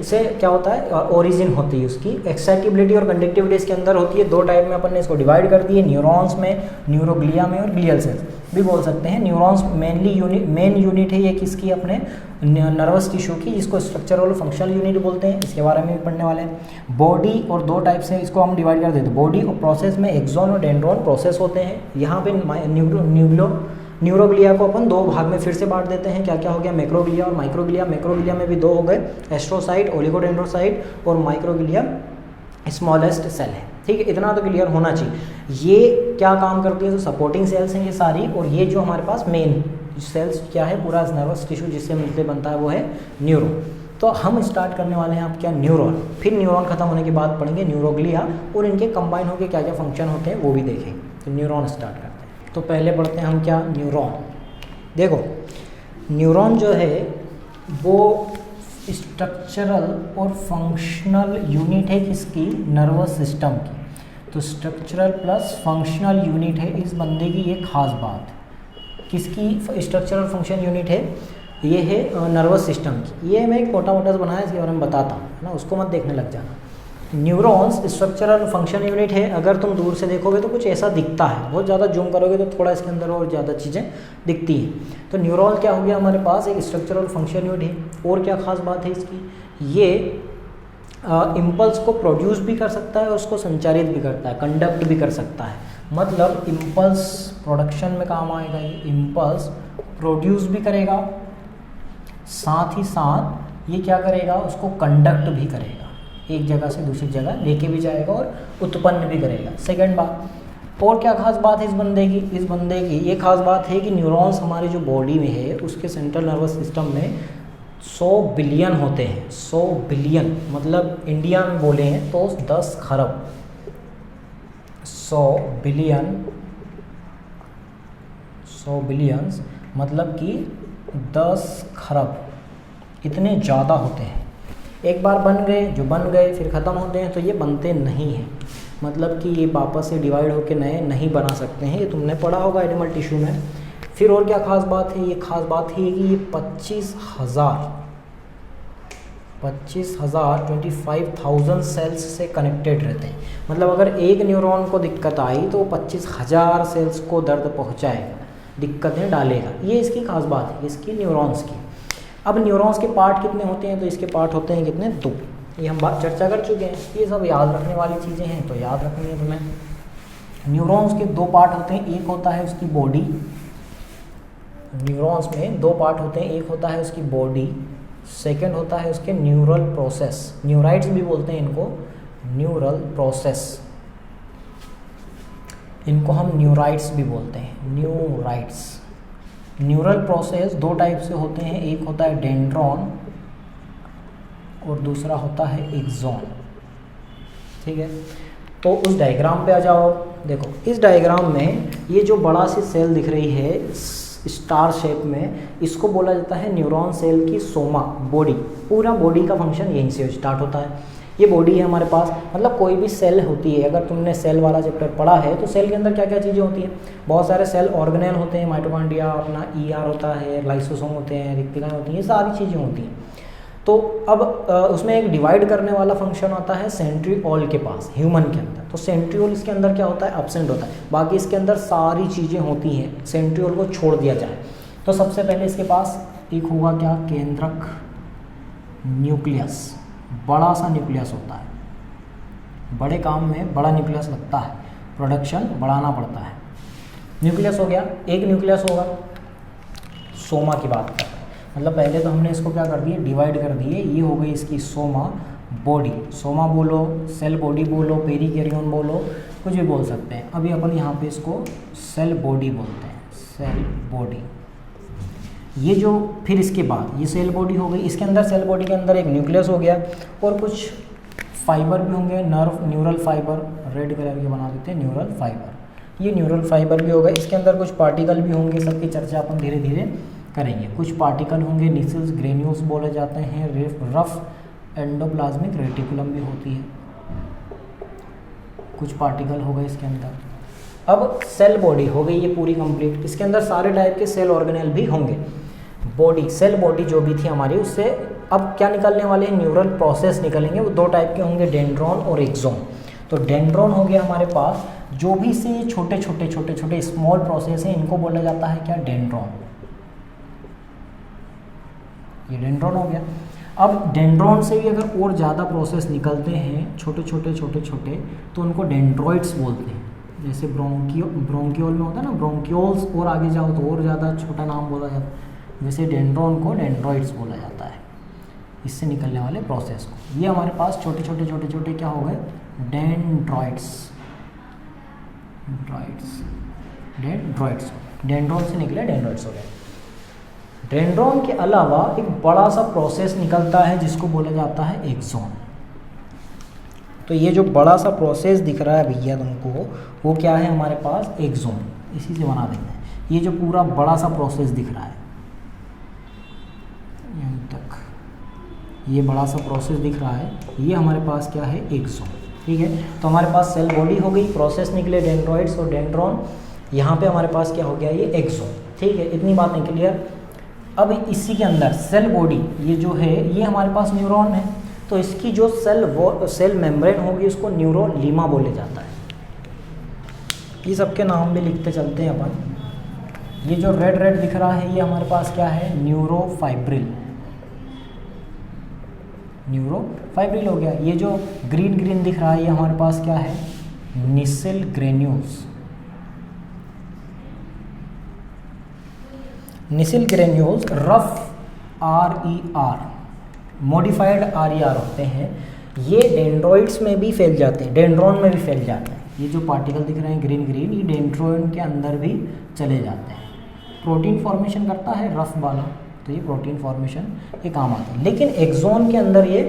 से क्या होता है? ओरिजिन होती है उसकी। एक्साइटेबिलिटी और कंडक्टिविटी इसके अंदर होती है। 2 टाइप में अपन ने इसको डिवाइड कर दिए, न्यूरॉन्स में, न्यूरोग्लिया में, और ग्लियल सेल्स भी बोल सकते हैं। न्यूरॉन्स मेनली मेन यूनिट है ये किसकी? अपने नर्वस टिश्यू की, जिसको स्ट्रक्चरल और फंक्शनल यूनिट बोलते हैं। इसके बारे में भी पढ़ने वाले हैं। बॉडी और 2 टाइप से इसको हम डिवाइड कर देते हैं। बॉडी और प्रोसेस में एक्सोन और डेंड्रोन प्रोसेस होते हैं। यहाँ पे न्यूरोग्लिया को अपन 2 भाग में फिर से बांट देते हैं। क्या क्या हो गया? मैक्रोग्लिया और माइक्रोग्लिया। मैक्रोग्लिया में भी 2 हो गए, एस्ट्रोसाइट, ओलिगोडेंड्रोसाइट, और माइक्रोग्लिया स्मॉलेस्ट सेल है। ठीक है, इतना तो क्लियर होना चाहिए। ये क्या काम करती है? तो सपोर्टिंग सेल्स हैं ये सारी, और ये जो हमारे पास मेन सेल्स क्या है, पूरा नर्वस टिश्यू जिससे मिलकर बनता है वो है न्यूरो। तो हम स्टार्ट करने वाले हैं आप क्या? न्यूरॉन। फिर न्यूरॉन खत्म होने के बाद पढ़ेंगे न्यूरोग्लिया, और इनके कंबाइन होकर क्या क्या फंक्शन होते हैं वो भी देखेंगे। तो न्यूरॉन स्टार्ट करते हैं। तो पहले पढ़ते हैं हम क्या? न्यूरॉन। देखो, न्यूरॉन जो है वो स्ट्रक्चरल और फंक्शनल यूनिट है किसकी? नर्वस सिस्टम की। तो स्ट्रक्चरल प्लस फंक्शनल यूनिट है इस बंदे की, ये खास बात। किसकी स्ट्रक्चरल फंक्शन यूनिट है? ये है नर्वस सिस्टम की। ये मैं एक मोटा मोटा सा बनाया, इसके बारे में बताता हूँ ना, उसको मत देखने लग जाना। न्यूरॉन्स स्ट्रक्चरल फंक्शन यूनिट है। अगर तुम दूर से देखोगे तो कुछ ऐसा दिखता है, बहुत ज़्यादा जूम करोगे तो थोड़ा इसके अंदर और ज़्यादा चीज़ें दिखती हैं। तो न्यूरॉन क्या हो गया हमारे पास, एक स्ट्रक्चरल फंक्शन यूनिट है। और क्या खास बात है इसकी, ये इम्पल्स को प्रोड्यूस भी कर सकता है और उसको संचारित भी करता है, कंडक्ट भी कर सकता है। मतलब इम्पल्स प्रोडक्शन में काम आएगा, ये इम्पल्स प्रोड्यूस भी करेगा, साथ ही साथ ये क्या करेगा, उसको कंडक्ट भी करेगा, एक जगह से दूसरी जगह लेके भी जाएगा और उत्पन्न भी करेगा। सेकंड बात, और क्या खास बात है इस बंदे की ये खास बात है कि न्यूरॉन्स हमारी जो बॉडी में है उसके सेंट्रल नर्वस सिस्टम में 100 बिलियन होते हैं। 100 बिलियन मतलब इंडिया में बोले हैं तो 10 खरब, 100 बिलियंस मतलब कि 10 खरब, इतने ज़्यादा होते हैं। एक बार बन गए फिर ख़त्म होते हैं, तो ये बनते नहीं हैं। मतलब कि ये वापस से डिवाइड होकर नए नहीं बना सकते हैं, ये तुमने पढ़ा होगा एनिमल टिश्यू में। फिर और क्या खास बात है, ये खास बात है कि ये 25,000 सेल्स से कनेक्टेड रहते हैं। मतलब अगर एक न्यूरॉन को दिक्कत आई तो 25,000 सेल्स को दर्द पहुंचाएगा, दिक्कतें डालेगा। ये इसकी खास बात है, इसकी न्यूरॉन्स की। अब न्यूरॉन्स के पार्ट कितने होते हैं, तो इसके पार्ट होते हैं कितने, 2। ये हम बात चर्चा कर चुके हैं, ये सब याद रखने वाली चीज़ें हैं, तो याद रखनी है तुम्हें। न्यूरॉन्स के 2 पार्ट होते हैं, एक होता है उसकी बॉडी। न्यूरॉन्स में 2 पार्ट होते हैं, एक होता है उसकी बॉडी, सेकंड होता है उसके न्यूरल प्रोसेस। न्यूराइट्स भी बोलते हैं इनको, न्यूरल प्रोसेस, इनको हम न्यूराइट्स भी बोलते हैं, न्यूराइट्स। न्यूरल प्रोसेस 2 टाइप से होते हैं, एक होता है डेंड्रॉन और दूसरा होता है एक्सॉन। ठीक है, तो उस डायग्राम पे आ जाओ। देखो इस डायग्राम में ये जो बड़ा सी सेल दिख रही है स्टार शेप में, इसको बोला जाता है न्यूरॉन सेल की सोमा, बॉडी। पूरा बॉडी का फंक्शन यहीं से स्टार्ट होता है। ये बॉडी है हमारे पास, मतलब कोई भी सेल होती है, अगर तुमने सेल वाला चैप्टर पढ़ा है तो सेल के अंदर क्या क्या चीज़ें होती हैं, बहुत सारे सेल ऑर्गेनेल होते हैं, माइटोकॉन्ड्रिया, अपना ईआर होता है, लाइसोसोम होते हैं, रिक्तिकाएं होती हैं, ये सारी चीज़ें होती हैं। तो अब उसमें एक डिवाइड करने वाला फंक्शन आता है सेंट्रियोल के पास, ह्यूमन के अंदर। तो सेंट्रियोल इसके अंदर क्या होता है, एब्सेंट होता है, बाकी इसके अंदर सारी चीज़ें होती हैं, सेंट्रियोल को छोड़ दिया जाए तो सबसे पहले इसके पास एक होगा क्या, केंद्रक न्यूक्लियस, बड़ा सा न्यूक्लियस होता है। बड़े काम में बड़ा न्यूक्लियस लगता है, प्रोडक्शन बढ़ाना पड़ता है। न्यूक्लियस हो गया, एक न्यूक्लियस होगा। सोमा की बात करते हैं, मतलब पहले तो हमने इसको क्या कर दिए, डिवाइड कर दिए। ये हो गई इसकी सोमा बॉडी, सोमा बोलो, सेल बॉडी बोलो, पेरिकैरियन बोलो, कुछ भी बोल सकते हैं। अभी अपन यहाँ पे इसको सेल बॉडी बोलते हैं, सेल बॉडी। ये जो फिर इसके बाद ये सेल बॉडी हो गई, इसके अंदर सेल बॉडी के अंदर एक न्यूक्लियस हो गया और कुछ फाइबर भी होंगे, न्यूरल फाइबर, रेड कलर के बना देते हैं न्यूरल फाइबर। ये न्यूरल फाइबर भी होगा, इसके अंदर कुछ पार्टिकल भी होंगे, सबकी चर्चा अपन धीरे धीरे करेंगे। कुछ पार्टिकल होंगे, निसल्स ग्रेन्यूल्स बोले जाते हैं, रफ एंडोप्लाज्मिक रेटिकुलम भी होती है, कुछ पार्टिकल हो गए इसके अंदर। अब सेल बॉडी हो गई ये पूरी कंप्लीट, इसके अंदर सारे टाइप के सेल ऑर्गेनेल भी होंगे। बॉडी, सेल बॉडी जो भी थी हमारी, उससे अब क्या निकलने वाले हैं, न्यूरल प्रोसेस निकलेंगे। वो 2 टाइप के होंगे, डेंड्रॉन और एक्सॉन। तो डेंड्रॉन हो गया हमारे पास, जो भी से छोटे छोटे स्मॉल प्रोसेस हैं, इनको बोला जाता है क्या, डेंड्रॉन। ये डेंड्रॉन हो गया। अब डेंड्रॉन से भी अगर और ज़्यादा प्रोसेस निकलते हैं, छोटे छोटे, तो उनको डेंड्रॉइड्स बोलते हैं। जैसे ब्रोंकियोल में होता है ना, ब्रोंकियोल्स, और आगे जाओ तो और ज़्यादा छोटा नाम बोला जाता है, वैसे डेंड्रॉन को डेंड्रॉइड्स बोला जाता है, इससे निकलने वाले प्रोसेस को। ये हमारे पास छोटे छोटे क्या हो गए, डेंड्रॉइड्स, डेंड्रॉन से निकले डेंड्रॉइड्स हो गए। डेंड्रॉन के अलावा एक बड़ा सा प्रोसेस निकलता है जिसको बोला जाता है एक्सॉन। तो ये जो बड़ा सा प्रोसेस दिख रहा है भैया तुमको, वो क्या है हमारे पास, एक्सॉन। इसी से बना देते हैं। ये जो पूरा बड़ा सा प्रोसेस दिख रहा है यहाँ तक, ये बड़ा सा प्रोसेस दिख रहा है, ये हमारे पास क्या है, एक्सॉन। ठीक है, तो हमारे पास सेल बॉडी हो गई, प्रोसेस निकले डेंड्रॉइड्स और डेंड्रॉन। यहाँ पे हमारे पास क्या हो गया, ये एक्सॉन। ठीक है, इतनी बातें क्लियर। अब इसी के अंदर सेल बॉडी, ये जो है ये हमारे पास न्यूरॉन है। तो इसकी जो सेल मेम्ब्रेन होगी उसको न्यूरोलीमा बोले जाता है। ये सबके नाम भी लिखते चलते हैं अपन। ये जो रेड रेड दिख रहा है ये हमारे पास क्या है, न्यूरोफाइब्रिल, न्यूरोफाइब्रिल हो गया। ये जो ग्रीन ग्रीन दिख रहा है ये हमारे पास क्या है, Nissl granules, Nissl granules rough RER, modified RER होते हैं। ये डेंड्रॉइड्स में भी फैल जाते हैं, डेंड्रॉन में भी फैल जाते हैं। ये जो पार्टिकल दिख रहे हैं ग्रीन ग्रीन, ये डेंड्रॉन के अंदर भी चले जाते हैं। प्रोटीन फॉर्मेशन करता है रफ वाला, तो ये प्रोटीन फॉर्मेशन ये काम आता है। लेकिन एक्सोन के अंदर ये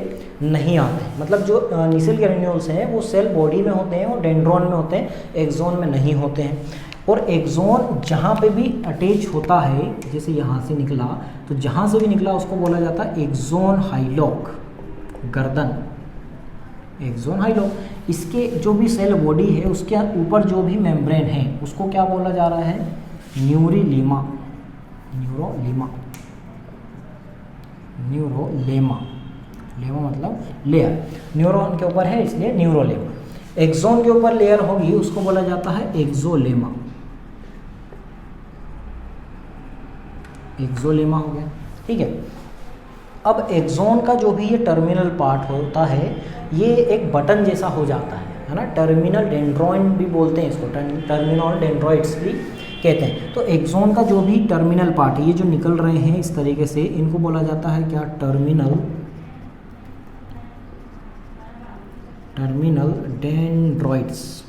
नहीं आते हैं, मतलब जो निसिल ग्रेन्यूल्स हैं वो सेल बॉडी में होते हैं और डेंड्रॉन में होते हैं, एक्सोन में नहीं होते हैं। और एक्सोन जहाँ पे भी अटैच होता है, जैसे यहाँ से निकला तो जहाँ से भी निकला उसको बोला जाता है एक्सोन हाइलॉक, गर्दन, एक्सोन हाइलॉक। इसके जो भी सेल बॉडी है उसके ऊपर जो भी मेम्ब्रेन है उसको क्या बोला जा रहा है, न्यूरोलीमा, न्यूरोलेमा, लेमा मतलब लेयर, न्यूरॉन के ऊपर है इसलिए न्यूरोलेमा। एक्सोन के ऊपर लेयर होगी उसको बोला जाता है एक्सोलेमा, एक्सोलेमा हो गया, ठीक है। अब एक्सोन का जो भी ये टर्मिनल पार्ट होता है ये एक बटन जैसा हो जाता है ना, टर्मिनल डेंड्रॉइन भी बोलते हैं इसको, टर्मिनल डेंड्रॉइड्स भी कहते हैं। तो एक्सोन का जो भी टर्मिनल पार्ट है, ये जो निकल रहे हैं इस तरीके से, इनको बोला जाता है क्या, टर्मिनल डेंड्रॉइड्स।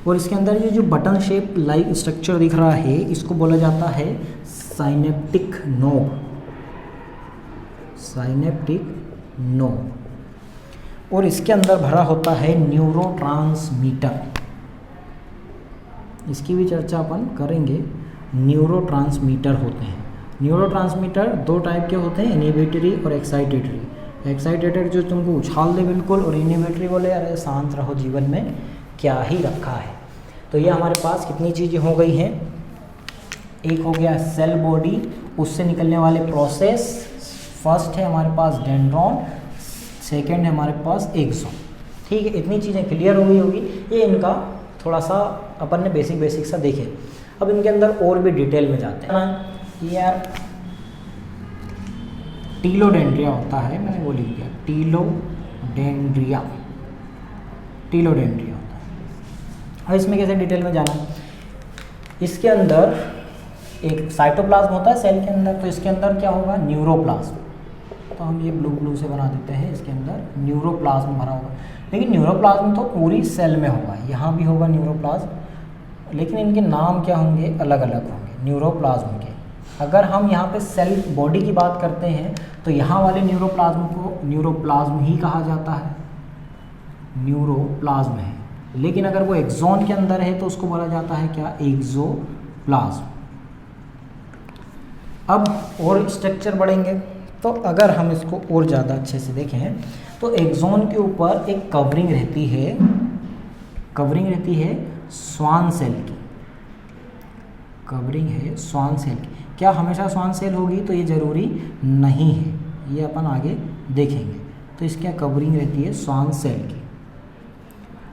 और इसके अंदर ये जो बटन शेप लाइक स्ट्रक्चर दिख रहा है इसको बोला जाता है साइनेप्टिक नोब, साइनेप्टिक नोब। और इसके अंदर भरा होता है न्यूरोट्रांसमीटर, इसकी भी चर्चा अपन करेंगे। न्यूरोट्रांसमीटर होते हैं, न्यूरोट्रांसमीटर दो टाइप के होते हैं, इनहिबिटरी और एक्साइटेटरी। एक्साइटेटरी जो तुमको उछाल दे बिल्कुल, और इनहिबिटरी बोले अरे शांत रहो, जीवन में क्या ही रखा है। तो ये हमारे पास कितनी चीज़ें हो गई हैं, एक हो गया सेल बॉडी, उससे निकलने वाले प्रोसेस, फर्स्ट है हमारे पास डेंड्रॉन, सेकंड है हमारे पास एक्सोन, ठीक है। इतनी चीज़ें क्लियर हो गई होगी, ये इनका थोड़ा सा अपन ने बेसिक सा देखे। अब इनके अंदर और भी डिटेल में जाते हैं ना यार। टीलोडेंड्रिया होता है, मैंने वो लिख दिया, टीलोडेंड्रिया होता है। अब इसमें कैसे डिटेल में जाना, इसके अंदर एक साइटोप्लाज्म होता है सेल के अंदर, तो इसके अंदर क्या होगा, न्यूरोप्लाज्म। तो हम ये ब्लू से बना देते हैं, इसके अंदर न्यूरोप्लाज्म भरा होगा। लेकिन न्यूरोप्लाज्म तो पूरी सेल में होगा, यहाँ भी होगा न्यूरोप्लाज्म, लेकिन इनके नाम क्या होंगे, अलग अलग होंगे न्यूरोप्लाज्म के। अगर हम यहाँ पे सेल बॉडी की बात करते हैं तो यहाँ वाले न्यूरोप्लाज्म को न्यूरोप्लाज्म ही कहा जाता है, न्यूरोप्लाज्म है। लेकिन अगर वो एक्सोन के अंदर है तो उसको बोला जाता है क्या, एक्सोप्लाज्म। अब और स्ट्रक्चर बढ़ेंगे, तो अगर हम इसको और ज़्यादा अच्छे से देखें तो एक्सोन के ऊपर एक कवरिंग रहती है स्वान सेल की, कवरिंग है स्वान सेल की। क्या हमेशा स्वान सेल होगी, तो ये ज़रूरी नहीं है, ये अपन आगे देखेंगे। तो इसकी कवरिंग रहती है स्वान सेल की।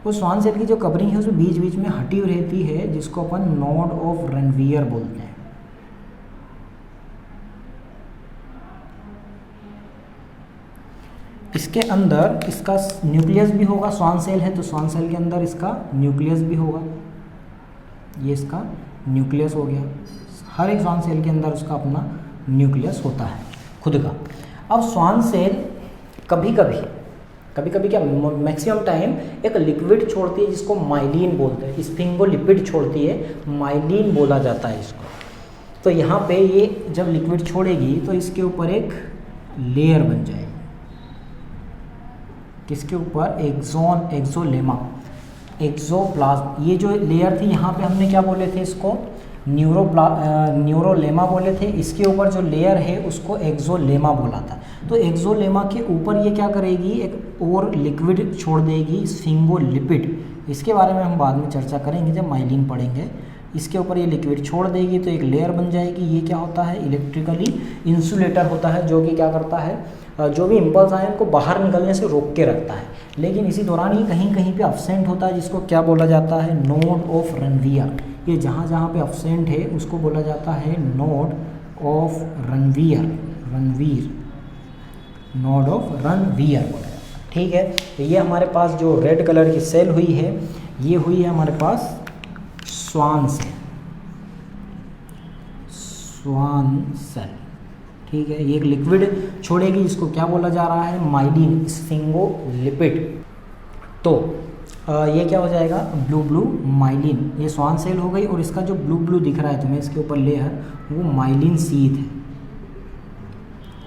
वो स्वान सेल की जो कवरिंग है उसमें बीच बीच में हटी हुई रहती है, जिसको अपन नोड ऑफ रनवियर बोलते हैं। इसके अंदर इसका न्यूक्लियस भी होगा, स्वान सेल है तो स्वान सेल के अंदर इसका न्यूक्लियस भी होगा, ये इसका न्यूक्लियस हो गया। हर एक स्वान सेल के अंदर उसका अपना न्यूक्लियस होता है खुद का। अब स्वान सेल कभी कभी क्या मैक्सिमम टाइम एक लिक्विड छोड़ती है जिसको माइलिन बोलते हैं, स्फिंगोलिपिड छोड़ती है, माइलिन बोला जाता है इसको। तो यहाँ पे ये जब लिक्विड छोड़ेगी तो इसके ऊपर एक लेयर बन जाएगी, किसके ऊपर, एक्सोलेमा, एक्सोप्लाज्म। ये जो लेयर थी यहाँ पे हमने क्या बोले थे, इसको न्यूरोलेमा बोले थे। इसके ऊपर जो लेयर है उसको एक्सोलेमा बोला था। तो एक्सोलेमा के ऊपर ये क्या करेगी, एक और लिक्विड छोड़ देगी, स्फिंगोलिपिड। इसके बारे में हम बाद में चर्चा करेंगे जब माइलिन पढ़ेंगे। इसके ऊपर ये लिक्विड छोड़ देगी तो एक लेयर बन जाएगी। ये क्या होता है, इलेक्ट्रिकली इंसुलेटर होता है, जो कि क्या करता है, जो भी इम्पल्स आए उनको बाहर निकलने से रोक के रखता है। लेकिन इसी दौरान ये कहीं कहीं पे अब्सेंट होता है, जिसको क्या बोला जाता है, नोड ऑफ रनवियर। ये जहाँ जहाँ पे अब्सेंट है उसको बोला जाता है नोड ऑफ रनवियर, नोड ऑफ रनवियर बोला जाता है। ठीक है, तो ये हमारे पास जो रेड कलर की सेल हुई है, ये हुई है हमारे पास स्वान सेल, स्वान सेल। ठीक है, ये एक लिक्विड छोड़ेगी जिसको क्या बोला जा रहा है, माइलिन स्फिंगोलिपिड। तो ये क्या हो जाएगा, ब्लू माइलिन, ये स्वान सेल हो गई, और इसका जो ब्लू दिख रहा है तुम्हें इसके ऊपर लेयर, वो माइलिन शीथ है।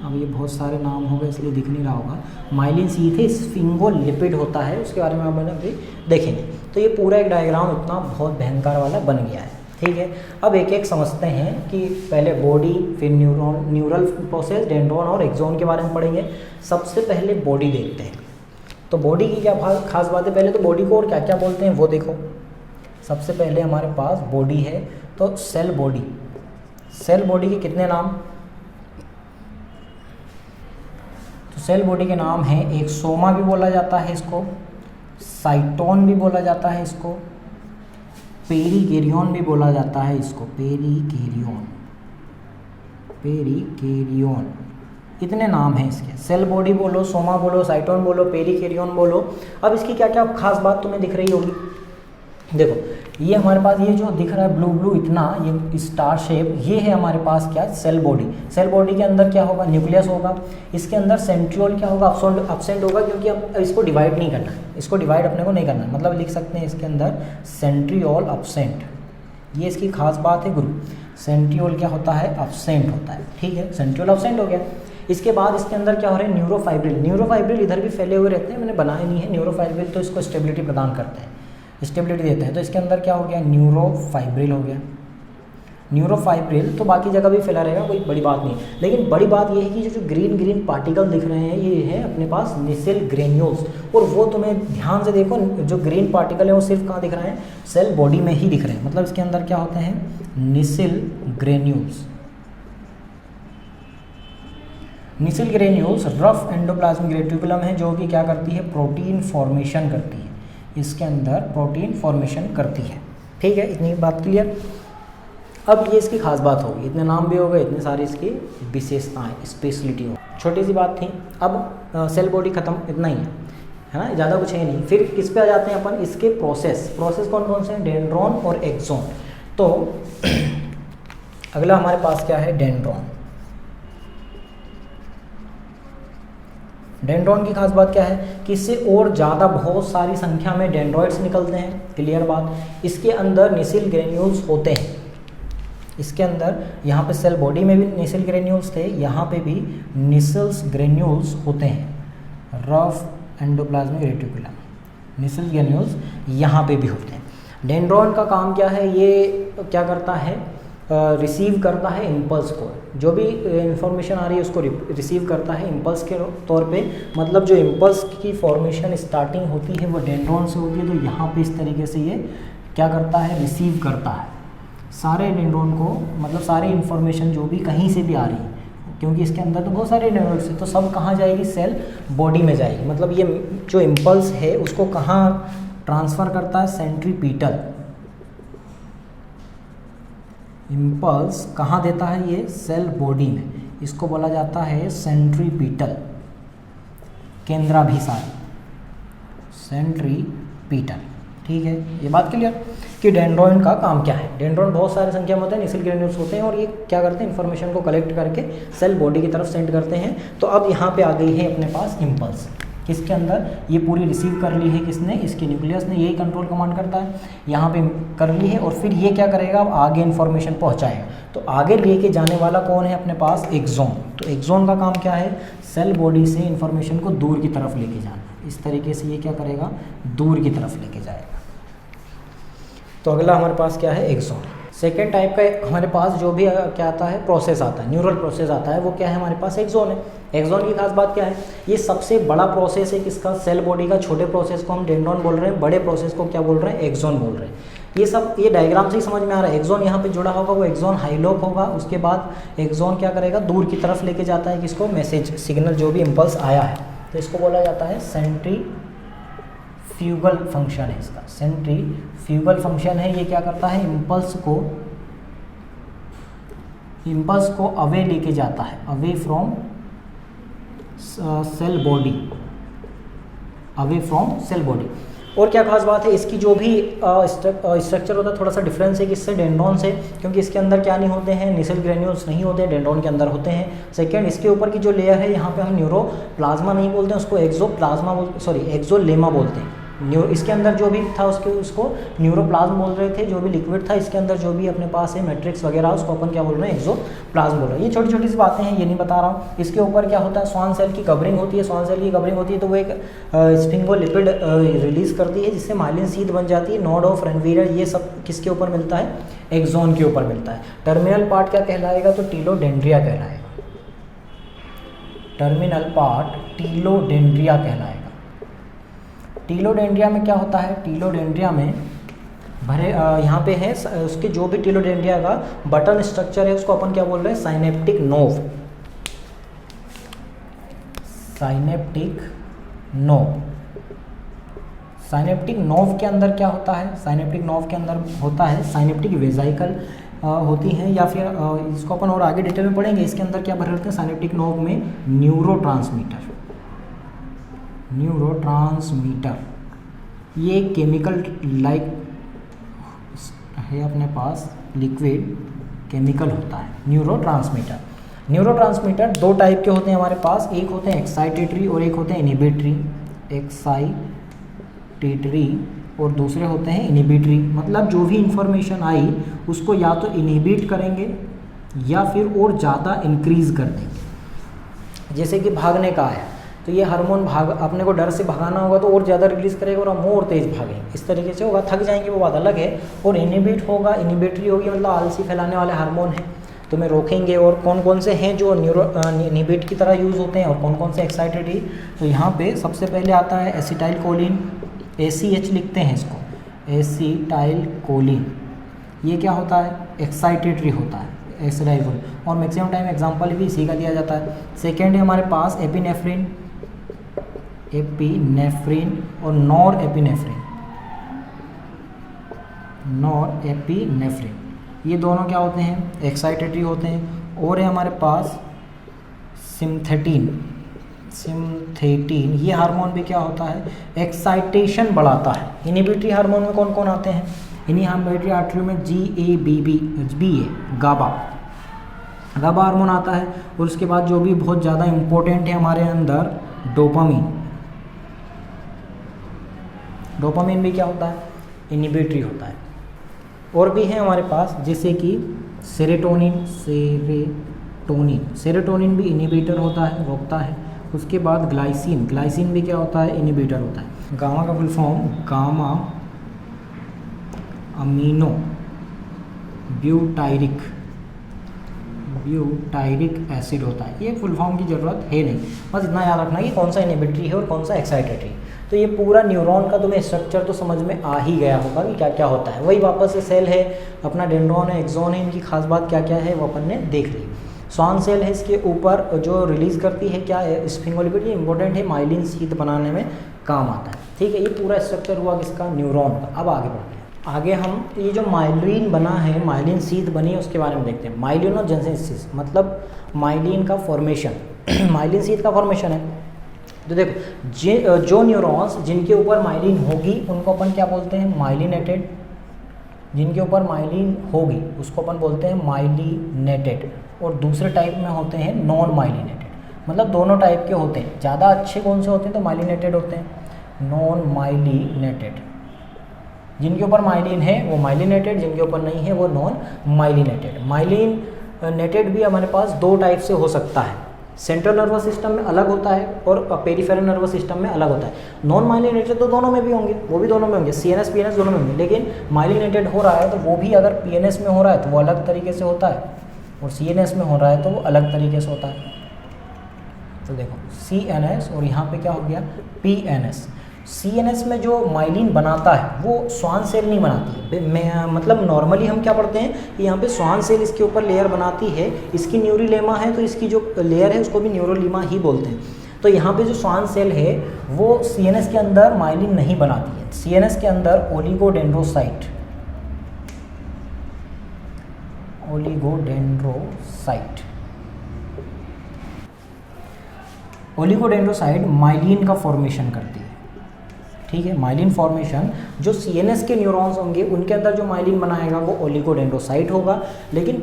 अब ये बहुत सारे नाम हो गए इसलिए दिख नहीं रहा होगा, माइलिन शीथ है, स्फिंगोलिपिड होता है, उसके बारे में हम अभी देखेंगे। तो ये पूरा एक डायग्राम इतना बहुत भयंकर वाला बन गया है। ठीक है, अब एक एक समझते हैं कि पहले बॉडी, फिर न्यूरल प्रोसेस, डेंड्रॉन और एक्सोन के बारे में पढ़ेंगे। सबसे पहले बॉडी देखते हैं। तो बॉडी की क्या खास बात है, पहले तो बॉडी को और क्या क्या बोलते हैं वो देखो। सबसे पहले हमारे पास बॉडी है, तो सेल बॉडी। सेल बॉडी के कितने नाम, तो सेल बॉडी के नाम हैं, एक सोमा भी बोला जाता है इसको, साइटोन भी बोला जाता है इसको, पेरिकेरियन भी बोला जाता है इसको, पेरिकेरियन, इतने नाम हैं इसके। सेल बॉडी बोलो, सोमा बोलो, साइटोन बोलो, पेरिकेरियन बोलो। अब इसकी क्या क्या खास बात तुम्हें दिख रही होगी, देखो ये हमारे पास ये जो दिख रहा है ब्लू इतना, ये स्टार शेप, ये है हमारे पास क्या, सेल बॉडी। सेल बॉडी के अंदर क्या होगा, न्यूक्लियस होगा, इसके अंदर सेंट्रियोल क्या होगा, अब्सेंट होगा, क्योंकि अब इसको डिवाइड नहीं करना है, इसको डिवाइड अपने को नहीं करना है, मतलब लिख सकते हैं इसके अंदर सेंट्रियोल अब्सेंट। ये इसकी खास बात है गुरु, सेंट्रियोल क्या होता है, अब्सेंट होता है। ठीक है, सेंट्रियोल अब्सेंट हो गया। इसके बाद इसके अंदर क्या हो रहा है, न्यूरोफाइब्रिल इधर भी फैले हुए रहते हैं, मैंने बनाए नहीं है। न्यूरोफाइब्रिल तो इसको स्टेबिलिटी प्रदान करते हैं, स्टेबिलिटी देते हैं। तो इसके अंदर क्या हो गया, न्यूरोफाइब्रिल हो गया। न्यूरोफाइब्रिल तो बाकी जगह भी फैला रहेगा, कोई बड़ी बात नहीं। लेकिन बड़ी बात यह है कि जो ग्रीन पार्टिकल दिख रहे हैं, ये है अपने पास निसेल ग्रेन्यूल्स। और वो तुम्हें ध्यान से देखो, जो ग्रीन पार्टिकल है वो सिर्फ कहाँ दिख रहे हैं, सेल बॉडी में ही दिख रहे हैं। मतलब इसके अंदर क्या होते हैं, Nissl granules. Nissl granules rough endoplasmic reticulum है, जो कि क्या करती है, प्रोटीन फॉर्मेशन करती है, इसके अंदर प्रोटीन फॉर्मेशन करती है। ठीक है, इतनी बात क्लियर। अब ये इसकी खास बात होगी, इतने नाम भी हो गए, इतने सारी इसकी विशेषताएं, स्पेशलिटी हो। छोटी सी बात थी। अब सेल बॉडी खत्म, इतना ही है ना, ज़्यादा कुछ है नहीं। फिर किस पे आ जाते हैं अपन, इसके प्रोसेस कौन कौन से हैं, डेंड्रॉन और एक्सोन। तो अगला हमारे पास क्या है, डेंड्रॉन। डेंड्रॉन की खास बात क्या है कि इससे और ज़्यादा बहुत सारी संख्या में डेंड्रॉइड्स निकलते हैं, क्लियर बात। इसके अंदर निसेल ग्रेन्यूल्स होते हैं, इसके अंदर यहाँ पे सेल बॉडी में भी निसेल ग्रेन्यूल्स थे, यहाँ पे भी निसेल्स ग्रेन्यूल्स होते हैं। रफ एंडोप्लाज्मिक रेटिकुलम, निसेल ग्रेन्यूल्स यहाँ पे भी होते हैं। डेंड्रॉन का काम क्या है, ये क्या करता है, रिसीव करता है इम्पल्स को, जो भी इंफॉर्मेशन आ रही है उसको रिसीव करता है इम्पल्स के तौर पे। मतलब जो इम्पल्स की फॉर्मेशन स्टार्टिंग होती है वो डेंड्रॉन से होती है, तो यहाँ पे इस तरीके से ये क्या करता है, रिसीव करता है सारे डेंड्रॉन को, मतलब सारे इन्फॉर्मेशन जो भी कहीं से भी आ रही है, क्योंकि इसके अंदर तो बहुत सारे डेंड्रॉइड्स है, तो सब कहाँ जाएगी, सेल बॉडी में जाएगी। मतलब ये जो इम्पल्स है उसको कहाँ ट्रांसफ़र करता है, सेंट्रीपीटल। इम्पल्स कहाँ देता है, ये सेल बॉडी में, इसको बोला जाता है सेंट्रीपीटल केंद्राभिसारी, सेंट्रीपीटल। ठीक है, ये बात क्लियर कि डेंड्रॉन का काम क्या है। डेंड्रॉन बहुत सारी संख्या में होते हैं, निसेल ग्रेन्यूल्स होते हैं, और ये क्या करते हैं, इन्फॉर्मेशन को कलेक्ट करके सेल बॉडी की तरफ सेंड करते हैं। तो अब यहाँ पे आ गई है अपने पास इम्पल्स, किसके अंदर, ये पूरी रिसीव कर ली है किसने, इसके न्यूक्लियस ने, यही कंट्रोल कमांड करता है, यहाँ पे कर ली है। और फिर ये क्या करेगा, अब आगे इन्फॉर्मेशन पहुँचाएगा। तो आगे लेके जाने वाला कौन है अपने पास, एक्सोन। तो एक्सोन का काम क्या है, सेल बॉडी से इन्फॉर्मेशन को दूर की तरफ लेके जाना। इस तरीके से ये क्या करेगा, दूर की तरफ लेके जाएगा। तो अगला हमारे पास क्या है, एक्सोन। सेकेंड टाइप का हमारे पास जो भी क्या आता है, प्रोसेस आता है, न्यूरल प्रोसेस आता है, वो क्या है हमारे पास, एक्सोन है। एक्सोन की खास बात क्या है, ये सबसे बड़ा प्रोसेस है किसका, सेल बॉडी का। छोटे प्रोसेस को हम डेंड्रॉन बोल रहे हैं, बड़े प्रोसेस को क्या बोल रहे हैं, एक्सोन बोल रहे हैं। ये सब ये डायग्राम से ही समझ में आ रहा है। एक्सॉन यहाँ पे जुड़ा होगा वो एक्सॉन हाईलोक होगा, उसके बाद एक्सॉन क्या करेगा, दूर की तरफ लेके जाता है किसको, मैसेज सिग्नल जो भी इम्पल्स आया है, तो इसको बोला जाता है सेंट्रीफ्यूगल फंक्शन है इसका। सेंट्रीफ्यूगल फंक्शन है, ये क्या करता है, इम्पल्स को अवे लेके जाता है, away from cell body, away from cell body. और क्या खास बात है, इसकी जो भी स्ट्रक्चर होता है थोड़ा सा डिफरेंस है किससे, डेंड्रॉन से, क्योंकि इसके अंदर क्या नहीं होते हैं, निसेल ग्रेन्यूल्स नहीं होते हैं, डेंड्रॉन के अंदर होते हैं। सेकंड, इसके ऊपर की जो लेयर है यहाँ पे हम न्यूरोप्लाज्मा नहीं बोलते हैं, उसको एक्सोलेमा बोलते हैं। इसके अंदर जो भी था उसको न्यूरोप्लाज्म बोल रहे थे, जो भी लिक्विड था इसके अंदर जो भी अपने पास है मैट्रिक्स वगैरह, उसको अपन क्या बोल रहे हैं, एक्सोप्लाज्म बोल रहे हैं। ये छोटी छोटी सी बातें हैं, ये नहीं बता रहा हूँ। इसके ऊपर क्या होता है, स्वान सेल की कवरिंग होती है, स्वान सेल की कवरिंग होती है तो वो एक स्फिंगोलिपिड रिलीज करती है जिससे माइलिन शीथ बन जाती है। नोड ऑफ रेनवीयर, ये सब किसके ऊपर मिलता है, एक्सॉन के ऊपर मिलता है। टर्मिनल पार्ट क्या कहलाएगा, तो टीलोडेंड्रिया कहलाएगा, टर्मिनल पार्ट टीलोडेंड्रिया कहलाएगा। टीलोडेंड्रिया में क्या होता है, टीलोडेंड्रिया में यहाँ पे है उसके जो भी टीलोडेंड्रिया का बटन स्ट्रक्चर है उसको अपन क्या बोल रहे हैं, साइनेप्टिक नोव, साइनेप्टिक नोव के अंदर क्या होता है, साइनेप्टिक नोव के अंदर होता है साइनेप्टिक वेजाइकल होती हैं, या फिर इसको अपन और आगे डिटेल में पढ़ेंगे। इसके अंदर क्या भरे रहते हैं, साइनेप्टिक नोव में न्यूरोट्रांसमीटर, ये केमिकल लाइक है अपने पास, लिक्विड केमिकल होता है न्यूरोट्रांसमीटर दो टाइप के होते हैं हमारे पास, एक होते हैं एक्साइटेटरी और एक होते हैं इनिबिटरी। एक्साइटेटरी और दूसरे होते हैं इनिबिटरी, मतलब जो भी इंफॉर्मेशन आई उसको या तो इनिबिट करेंगे या फिर और ज़्यादा इंक्रीज़ कर देंगे। जैसे कि भागने का आया तो ये हार्मोन अपने को डर से भगाना होगा तो और ज़्यादा रिलीज़ करेगा और हम और तेज़ भागेंगे, इस तरीके से होगा, थक जाएंगे वो बात अलग है। और इनिबिट होगा, इनिबिटरी होगी मतलब आलसी फैलाने वाले हार्मोन हैं, तुम्हें रोकेंगे। और कौन कौन से हैं जो इनिबिट की तरह यूज़ होते हैं और कौन कौन से एक्साइटेटरी, तो यहाँ पे सबसे पहले आता है एसिटाइल कोलिन, ACH लिखते हैं इसको, एसिटाइल कोलिन। ये क्या होता है, एक्साइटेटरी होता है, एसिटाइल कोलिन, और मैक्सिमम टाइम एग्जाम्पल भी इसी का दिया जाता है। सेकेंड है हमारे पास एपिनेफ्रिन और नॉर एपिनेफ्रिन, ये दोनों क्या होते हैं, एक्साइटेटरी होते हैं। और है हमारे पास सिम्थेटिन, ये हार्मोन भी क्या होता है, एक्साइटेशन बढ़ाता है। इनिबिटरी हार्मोन में कौन कौन आते हैं, इन्हीं इनिबिटरी आर्टरी में GABA, गाबा हार्मोन आता है। और उसके बाद जो भी बहुत ज़्यादा इम्पोर्टेंट है हमारे अंदर, डोपामिन भी क्या होता है, इनिबिटरी होता है। और भी है हमारे पास जैसे कि सेरोटोनिन भी इनिबिटर होता है, रोकता है। उसके बाद ग्लाइसिन भी क्या होता है, इनिबिटर होता है। गामा का full form gamma amino butyric acid होता है। ये फुल फॉर्म की ज़रूरत है नहीं, बस इतना याद रखना कि कौन सा इनिबिटरी है और कौन सा एक्साइटेटरी। तो ये पूरा न्यूरॉन का तुम्हें स्ट्रक्चर तो समझ में आ ही गया होगा कि क्या क्या होता है। वही वापस से सेल है, अपना डेंड्रॉन है, एक्सॉन है, इनकी खास बात क्या क्या है वो अपन ने देख ली। स्वान सेल है, इसके ऊपर जो रिलीज़ करती है क्या है, स्फिंगोलिपिड, ये इंपॉर्टेंट है, माइलिन शीथ बनाने में काम आता है। ठीक है, ये पूरा स्ट्रक्चर हुआ किसका, न्यूरॉन का। अब आगे बढ़ते हैं, आगे हम ये जो माइलिन बना है, माइलिन शीथ बनी है, उसके बारे में देखते हैं। माइलिनोजेनेसिस मतलब माइलिन का फॉर्मेशन, माइलिन शीथ का फॉर्मेशन है। तो देखो जो न्यूरॉन्स जिनके ऊपर माइलिन होगी उनको अपन क्या बोलते हैं, माइलिनेटेड। जिनके ऊपर माइलिन होगी उसको अपन बोलते हैं माइलिनेटेड। और दूसरे टाइप में होते हैं नॉन माइलिनेटेड, मतलब दोनों टाइप के होते हैं। ज़्यादा अच्छे कौन से होते हैं, तो माइलिनेटेड होते हैं, नॉन माइलिनेटेड। जिनके ऊपर माइलिन है वो माइलिनेटेड, जिनके ऊपर नहीं है वो नॉन माइलिनेटेड। माइलिनेटेड भी हमारे पास दो टाइप से हो सकता है, सेंट्रल नर्वस सिस्टम में अलग होता है और पेरिफेरल नर्वस सिस्टम में अलग होता है। नॉन माइलिनेटेड तो दोनों में भी होंगे, वो भी दोनों में होंगे, CNS PNS दोनों में होंगे। लेकिन माइलिनेटेड हो रहा है तो वो भी अगर PNS में हो रहा है तो वो अलग तरीके से होता है, और CNS में हो रहा है तो वो अलग तरीके से होता है। तो देखो CNS और यहाँ पे क्या हो गया, PNS। CNS में जो माइलिन बनाता है वो स्वान सेल नहीं बनाती है। मतलब नॉर्मली हम क्या पढ़ते हैं कि यहाँ पे स्वान सेल इसके ऊपर लेयर बनाती है, इसकी न्यूरोलेमा है तो इसकी जो लेयर है उसको भी न्यूरोलेमा ही बोलते हैं। तो यहाँ पे जो स्वान सेल है वो CNS के अंदर माइलिन नहीं बनाती है। CNS के अंदर ओलिगोडेंड्रोसाइट माइलिन का फॉर्मेशन करती है। ठीक है, माइलिन फॉर्मेशन जो CNS के न्यूरॉन्स होंगे उनके अंदर जो माइलिन बनाएगा वो ओलिगोडेंड्रोसाइट होगा। लेकिन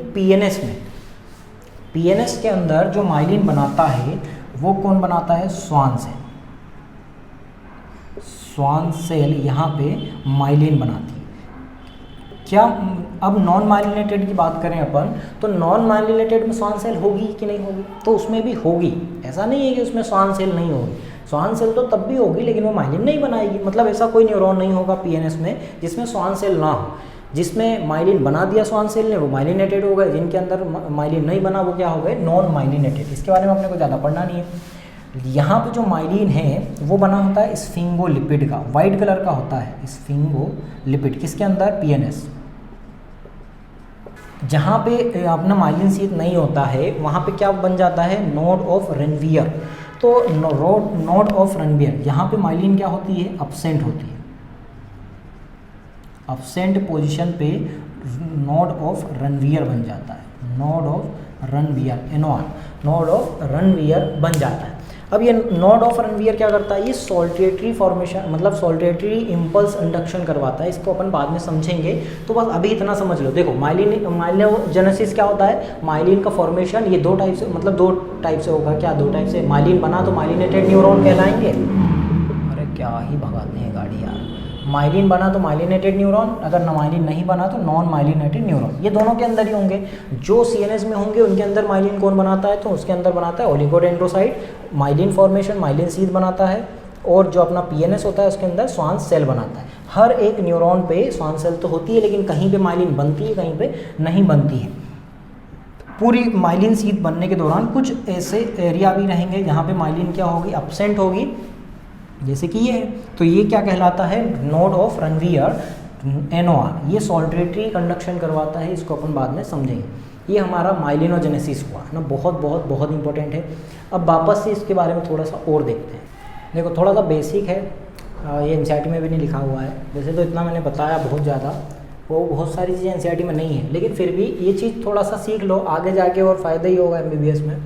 PNS के अंदर जो माइलिन बनाता है वो कौन बनाता है? स्वान सेल यहाँ पे माइलिन बनाती है। क्या अब नॉन माइलिनेटेड की बात करें अपन, तो नॉन माइलिनेटेड में स्वान सेल होगी कि नहीं होगी? तो उसमें भी होगी, ऐसा नहीं है कि उसमें स्वान सेल नहीं होगी। स्वान सेल तो तब भी होगी लेकिन वो माइलिन नहीं बनाएगी। मतलब ऐसा कोई न्यूरॉन नहीं होगा PNS में जिसमें स्वान सेल ना हो। जिसमें माइलिन बना दिया स्वान सेल ने वो माइलिनेटेड हो गए, जिनके अंदर माइलिन नहीं बना वो क्या हो गए? Non myelinated. इसके बारे में अपने को ज़्यादा पढ़ना नहीं है। यहाँ पे जो माइलिन है वो बना होता है स्फिंगोलिपिड का, वाइट कलर का होता है स्फिंगोलिपिड। किसके अंदर? PNS। जहाँ पे अपना माइलिन शीथ नहीं होता है वहाँ पे क्या बन जाता है? Node of Ranvier. तो नोड ऑफ रेनवियर यहाँ पे माइलिन क्या होती है? अब्सेंट होती है। अब्सेंट पोजीशन पे नोड ऑफ रेनवियर बन जाता है। Node of Ranvier, NOR, node of Ranvier बन जाता है। अब ये नोड ऑफ रेनवियर क्या करता है? ये सोल्टेटरी फॉर्मेशन, मतलब सोल्टेटरी इम्पल्स इंडक्शन करवाता है। इसको अपन बाद में समझेंगे, तो बस अभी इतना समझ लो। देखो माइलिनोजेनेसिस क्या होता है? माइलिन का फॉर्मेशन ये दो टाइप से, मतलब दो टाइप से होगा। क्या दो टाइप से? माइलिन बना तो माइलिनेटेड न्यूरॉन कहलाएंगे। अरे क्या ही भगाते हैं गाड़ी यार। माइलिन बना तो माइलिनेटेड न्यूरॉन, अगर माइलिन नहीं बना तो नॉन माइलिनेटेड न्यूरॉन। ये दोनों के अंदर ही होंगे। जो CNS में होंगे उनके अंदर माइलिन कौन बनाता है? तो उसके अंदर बनाता है oligodendrocyte, myelin formation, myelin sheath बनाता है। और जो अपना PNS होता है उसके अंदर स्वान सेल बनाता है। हर एक न्यूरॉन पे स्वान सेल तो होती है लेकिन कहीं पे माइलिन बनती है, कहीं पे नहीं बनती है। पूरी माइलिन शीथ बनने के दौरान कुछ ऐसे एरिया भी रहेंगे जहाँ पे माइलिन क्या होगी? अब्सेंट होगी, जैसे कि ये है। तो ये क्या कहलाता है? Node of Ranvier, NOR। ये सोल्टेटरी कंडक्शन करवाता है, इसको अपन बाद में समझेंगे। ये हमारा माइलिनोजेनेसिस हुआ ना, बहुत बहुत बहुत इंपॉर्टेंट है। अब वापस से इसके बारे में थोड़ा सा और देखते हैं। देखो थोड़ा सा बेसिक है, ये NCERT में भी नहीं लिखा हुआ है। वैसे तो इतना मैंने बताया बहुत ज़्यादा, वो बहुत सारी चीज़ें NCERT में नहीं है, लेकिन फिर भी ये चीज़ थोड़ा सा सीख लो, आगे जाके और फ़ायदा ही होगा MBBS में।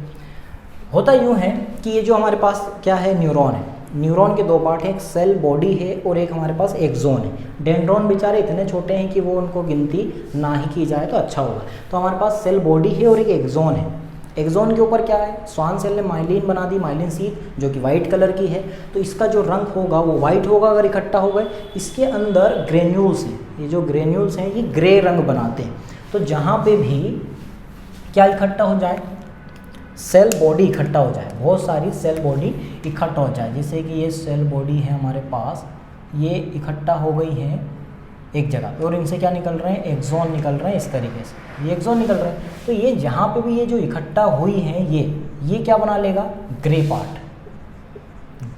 होता यूँ है कि ये जो हमारे पास क्या है? न्यूरॉन है। न्यूरॉन के दो पार्ट हैं, एक सेल बॉडी है और एक हमारे पास एक्सोन है। डेंड्रॉन बेचारे इतने छोटे हैं कि वो उनको गिनती ना ही की जाए तो अच्छा होगा। तो हमारे पास सेल बॉडी है और एक एक्सोन है। एक्सोन के ऊपर क्या है? स्वान सेल ने माइलिन बना दी, माइलिन शीथ, जो कि वाइट कलर की है। तो इसका जो रंग होगा वो वाइट होगा अगर इकट्ठा हो गए। इसके अंदर ग्रेन्यूल्स हैं, ये जो ग्रेन्यूल्स हैं ये ग्रे रंग बनाते हैं। तो जहाँ पे भी क्या इकट्ठा हो जाए? सेल बॉडी इकट्ठा हो जाए, बहुत सारी सेल बॉडी इकट्ठा हो जाए। जैसे कि ये सेल बॉडी है हमारे पास, ये इकट्ठा हो गई है एक जगह पे और इनसे क्या निकल रहे हैं? एक्सोन निकल रहे हैं। इस तरीके से ये एक्सोन निकल रहे हैं। तो ये जहाँ पे भी ये जो इकट्ठा हुई हैं ये क्या बना लेगा? Grey part,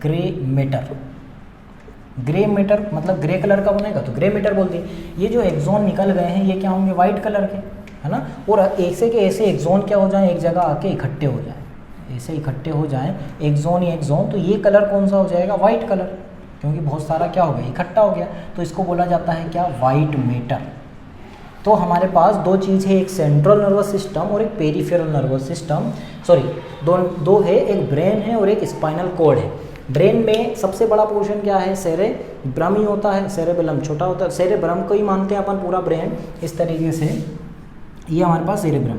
grey matter. Grey matter मतलब ग्रे कलर का बनेगा तो ग्रे मैटर बोलते हैं। ये जो एक्सोन निकल गए हैं ये क्या होंगे? वाइट कलर के, है ना। और ऐसे के ऐसे एक्सोन क्या हो जाए? एक जगह आके इकट्ठे हो जाए, ऐसे इकट्ठे हो जाए एक्सोन या एक्सोन। तो ये कलर कौन सा हो जाएगा? वाइट कलर, क्योंकि बहुत सारा क्या हो गया? इकट्ठा हो गया। तो इसको बोला जाता है क्या? White matter. तो हमारे पास दो चीज़ है, एक सेंट्रल नर्वस सिस्टम और एक पेरिफेरल नर्वस सिस्टम। सॉरी, दो है, एक ब्रेन है और एक स्पाइनल कॉर्ड है। ब्रेन में सबसे बड़ा पोर्शन क्या है? सेरेब्रम ही होता है, सेरेबेलम छोटा होता है। सेरेब्रम को ही मानते हैं अपन पूरा ब्रेन इस तरीके से। ये हमारे पास सेरेब्रम,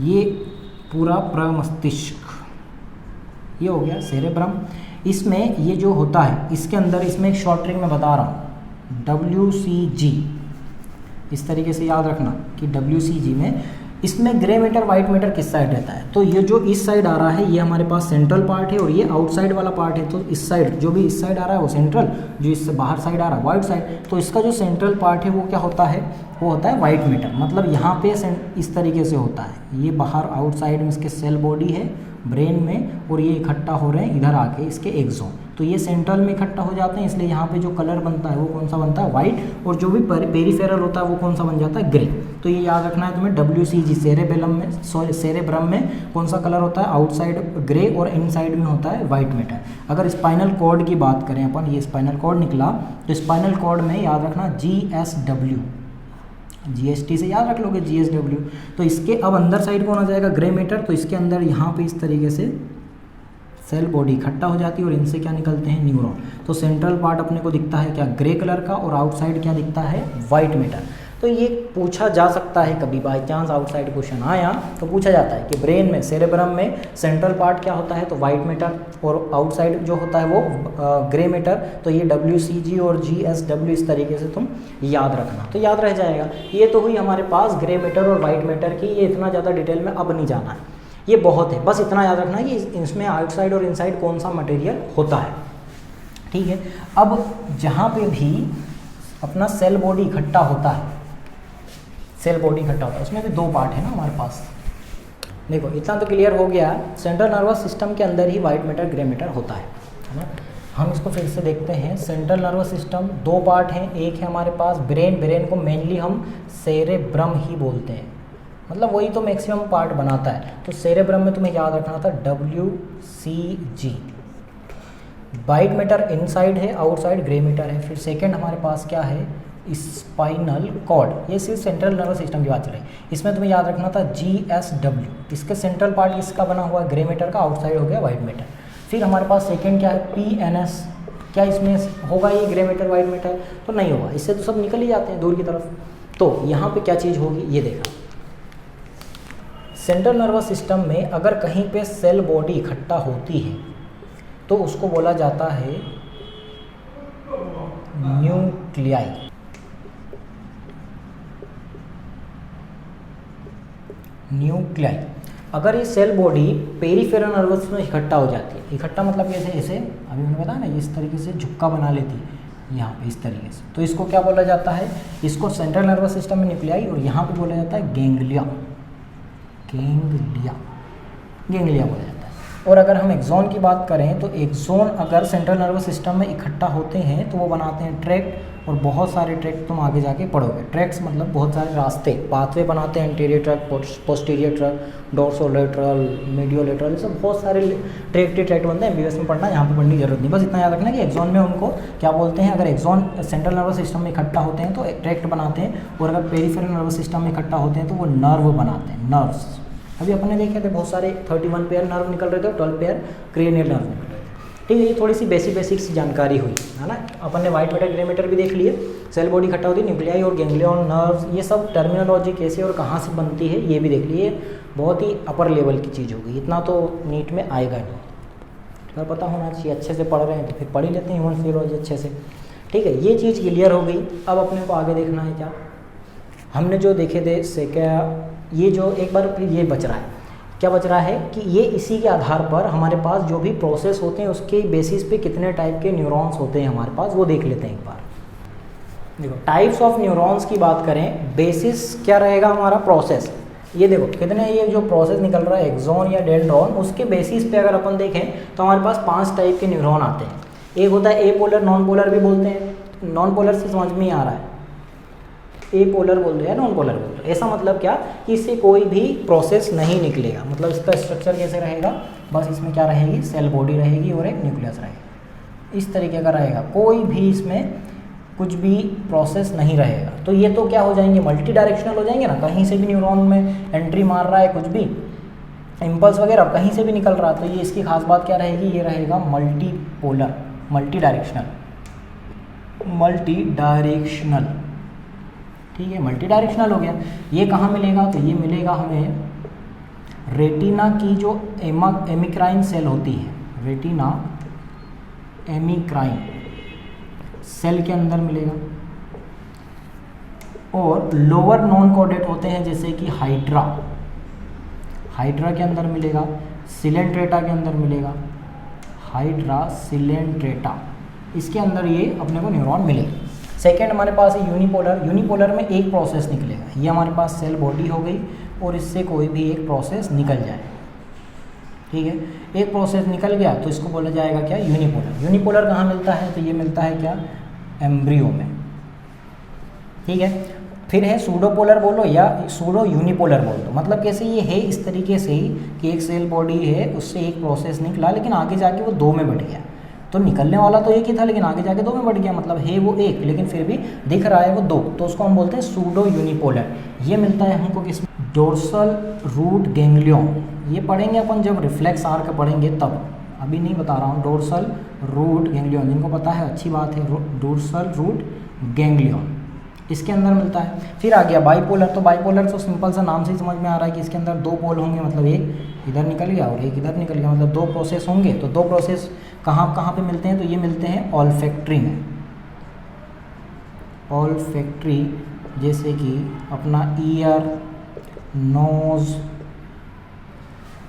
ये पूरा प्रमस्तिष्क, ये हो गया सेरेब्रम। इसमें ये जो होता है इसके अंदर, इसमें एक शॉर्ट ट्रिक मैं बता रहा हूँ, WCG। इस तरीके से याद रखना कि WCG में इसमें ग्रे मैटर वाइट मैटर किस साइड रहता है? तो ये जो इस साइड आ रहा है ये हमारे पास सेंट्रल पार्ट है और ये आउटसाइड वाला पार्ट है। तो इस साइड जो भी इस साइड आ रहा है वो सेंट्रल, जो इससे बाहर साइड आ रहा है वाइट साइड। तो इसका जो सेंट्रल पार्ट है वो क्या होता है? वो होता है वाइट मैटर। मतलब यहाँ पे इस तरीके से होता है, ये बाहर आउटसाइड में इसके सेल बॉडी है ब्रेन में, और ये इकट्ठा हो रहे हैं इधर आके इसके एक्सोन। तो ये सेंट्रल में इकट्ठा हो जाते हैं, इसलिए यहाँ पे जो कलर बनता है वो कौन सा बनता है, वाइट, और जो भी पेरीफेरल होता है वो कौन सा बन जाता है, ग्रे। तो ये याद रखना है तुम्हें, WCG सेरेब्रम में कौन सा कलर होता है, आउटसाइड ग्रे और इनसाइड में होता है वाइट मैटर। अगर स्पाइनल कॉर्ड की बात करें अपन, ये स्पाइनल कॉर्ड निकला, तो स्पाइनल कॉर्ड में याद रखना GSW, GST से याद रख लोगे GSW। तो इसके अब अंदर साइड कौन आ जाएगा, ग्रे मैटर। तो इसके अंदर यहाँ पे इस तरीके से सेल बॉडी इकट्ठा हो जाती है और इनसे क्या निकलते हैं, न्यूरॉन। तो सेंट्रल पार्ट अपने को दिखता है क्या, ग्रे कलर का, और आउटसाइड क्या दिखता है, वाइट मैटर। तो ये पूछा जा सकता है कभी बाई चांस आउटसाइड क्वेश्चन आया तो पूछा जाता है कि ब्रेन में, सेरेब्रम में सेंट्रल पार्ट क्या होता है, तो वाइट मैटर, और आउटसाइड जो होता है वो ग्रे मैटर। तो ये WCG और GSW इस तरीके से तुम याद रखना, तो याद रह जाएगा। ये तो हुई हमारे पास ग्रे मैटर और वाइट मैटर की, ये इतना ज़्यादा डिटेल में अब नहीं जाना है, ये बहुत है, बस इतना याद रखना है कि इसमें आउटसाइड और इनसाइड कौन सा मटेरियल होता है। ठीक है, अब जहाँ पे भी अपना सेल बॉडी इकट्ठा होता है, सेल बॉडी इकट्ठा होता है, उसमें भी दो पार्ट है ना हमारे पास। देखो इतना तो क्लियर हो गया, सेंट्रल नर्वस सिस्टम के अंदर ही वाइट मैटर ग्रे मैटर होता है ना। हम इसको फिर से देखते हैं। सेंट्रल नर्वस सिस्टम दो पार्ट हैं, एक है हमारे पास ब्रेन, ब्रेन को मेनली हम सेरेब्रम ही बोलते हैं, मतलब वही तो मैक्सिमम पार्ट बनाता है। तो सेरेब्रम में तुम्हें याद रखना था WCG। वाइट मैटर इनसाइड है, आउटसाइड ग्रे मैटर है। फिर सेकंड हमारे पास क्या है, स्पाइनल कॉर्ड। ये सिर्फ सेंट्रल नर्वस सिस्टम की बात चल रही है। इसमें तुम्हें याद रखना था GSW। इसके सेंट्रल पार्ट इसका बना हुआ है ग्रे मैटर का, आउटसाइड हो गया वाइट मैटर। फिर हमारे पास सेकंड क्या है, PNS। क्या इसमें होगा ये ग्रे मैटर वाइट मैटर, तो नहीं होगा, इससे तो सब निकल ही जाते हैं दूर की तरफ। तो यहाँ पे क्या चीज़ होगी, ये देखा, सेंट्रल नर्वस सिस्टम में अगर कहीं पे सेल बॉडी इकट्ठा होती है तो उसको बोला जाता है न्यूक्लियाई। न्यूक्लियाई। अगर ये सेल बॉडी पेरिफेरल नर्वस में इकट्ठा हो जाती है, इकट्ठा मतलब कैसे, ऐसे अभी मैंने बताया ना, इस तरीके से झुक्का बना लेती है यहाँ पे इस तरीके से, तो इसको क्या बोला जाता है, इसको सेंट्रल नर्वस सिस्टम में न्यूक्लियाई, और यहाँ पे बोला जाता है गैंग्लिया। गैंग्लिया बोला जाता है। और अगर हम एक्सोन की बात करें तो एक्सोन अगर सेंट्रल नर्वस सिस्टम में इकट्ठा होते हैं तो वो बनाते हैं ट्रैक्ट, और बहुत सारे ट्रैक्ट तुम आगे जाके पढ़ोगे। ट्रैक्ट्स मतलब बहुत सारे रास्ते, पाथवे बनाते हैं, anterior tract, posterior tract, dorsolateral, mediolateral, ये सब बहुत सारे ट्रैक्ट बनते हैं। MBBS में पढ़ना, यहाँ पे पढ़ने की जरूरत नहीं, बस इतना याद रखना कि एक्सोन में उनको क्या बोलते हैं। अगर एक्सोन सेंट्रल नर्वस सिस्टम में इकट्ठा होते हैं तो ट्रैक्ट बनाते हैं, और अगर पेरिफेरल नर्वस सिस्टम में इकट्ठा होते हैं तो वो नर्व बनाते हैं, नर्व्स। अभी अपन ने देखे थे बहुत सारे 31 पेयर नर्व निकल रहे थे, 12 पेयर क्रेनियल नर्व निकल रहे थे। ठीक है, ये थोड़ी सी बेसिक्स जानकारी हुई है ना। अपन ने वाइट मैटर ग्रे मैटर भी देख लिए, सेल बॉडी इकट्ठा होती है, न्यूक्लियाई और गैंग्लियन नर्व्स, ये सब टर्मिनोलॉजी कैसे और कहाँ से बनती है ये भी देख लिए। बहुत ही अपर लेवल की चीज़ होगी, इतना तो नीट में आएगा नहीं, अगर पता होना चाहिए। अच्छे से पढ़ रहे हैं तो फिर पढ़ ही लेते हैं ह्यूमन फिजियोलॉजी अच्छे से। ठीक है, ये चीज़ क्लियर हो गई। अब अपने को आगे देखना है क्या, हमने जो देखे थे से क्या, ये जो एक बार फिर ये बच रहा है, क्या बच रहा है कि ये इसी के आधार पर हमारे पास जो भी प्रोसेस होते हैं उसके बेसिस पे कितने टाइप के न्यूरॉन्स होते हैं हमारे पास, वो देख लेते हैं एक बार। देखो टाइप्स ऑफ न्यूरॉन्स की बात करें, बेसिस क्या रहेगा हमारा, प्रोसेस। ये देखो कितने, ये जो प्रोसेस निकल रहा है एक्सोन या डेंड्रॉन, उसके बेसिस पे अगर अपन देखें तो हमारे पास 5 टाइप के न्यूरॉन आते हैं। एक होता है ए पोलर, नॉन पोलर भी बोलते हैं। नॉन पोलर से समझ में ही आ रहा है, ए पोलर बोल रहे हैं, नॉन पोलर बोल रहे हैं। ऐसा मतलब क्या कि इससे कोई भी प्रोसेस नहीं निकलेगा, मतलब इसका स्ट्रक्चर कैसे रहेगा, बस इसमें क्या रहेगी, सेल बॉडी रहेगी और एक न्यूक्लियस रहेगा, इस तरीके का रहेगा। कोई भी इसमें कुछ भी प्रोसेस नहीं रहेगा। तो ये तो क्या हो जाएंगे, मल्टी डायरेक्शनल हो जाएंगे ना, कहीं से भी न्यूरॉन में एंट्री मार रहा है, कुछ भी इम्पल्स वगैरह कहीं से भी निकल रहा है। तो ये इसकी खास बात क्या रहेगी, ये रहेगा मल्टी पोलर, मल्टी डायरेक्शनल। ठीक है, मल्टी डायरेक्शनल हो गया। ये कहाँ मिलेगा, तो ये मिलेगा हमें रेटिना की जो एमिक्राइन सेल होती है, रेटिना एमिक्राइन सेल के अंदर मिलेगा। और लोअर नॉन कोडेट होते हैं जैसे कि हाइड्रा के अंदर मिलेगा, सिलेंट्रेटा के अंदर मिलेगा, हाइड्रा सिलेंट्रेटा, इसके अंदर ये अपने को न्यूरॉन मिलेगी। सेकेंड हमारे पास है यूनिपोलर में एक प्रोसेस निकलेगा। ये हमारे पास सेल बॉडी हो गई और इससे कोई भी एक प्रोसेस निकल जाए। ठीक है। एक प्रोसेस निकल गया तो इसको बोला जाएगा क्या, यूनिपोलर। यूनिपोलर कहाँ मिलता है, तो ये मिलता है क्या, एम्ब्रियो में, ठीक है। फिर है सूडोपोलर बोलो या सूडो यूनिपोलर बोल दो, मतलब कैसे ये है इस तरीके से ही कि एक सेल बॉडी है, उससे एक प्रोसेस निकला लेकिन आगे जाके वो दो में बढ़ गया। तो निकलने वाला तो एक ही था लेकिन आगे जाके दो में बढ़ गया, मतलब है वो एक लेकिन फिर भी दिख रहा है वो दो, तो उसको हम बोलते हैं सूडो यूनिपोलर। ये मिलता है हमको किस, डोर्सल रूट गैंग्लियन। ये पढ़ेंगे अपन जब रिफ्लेक्स आर्क पढ़ेंगे तब, अभी नहीं बता रहा हूँ। डोर्सल रूट गैंग्लियन, जिनको पता है अच्छी बात है, डोर्सल रूट गैंग्लियन इसके अंदर मिलता है। फिर आ गया बाइपोलर। तो बाइपोलर तो सिंपल सा नाम से ही समझ में आ रहा है कि इसके अंदर दो पोल होंगे, मतलब एक इधर निकल गया और एक इधर निकल गया, मतलब दो प्रोसेस होंगे। तो दो प्रोसेस कहाँ कहाँ पे मिलते हैं, तो ये मिलते हैं ऑल्फैक्टरी में। ऑल्फैक्टरी जैसे कि अपना ईयर, नोज,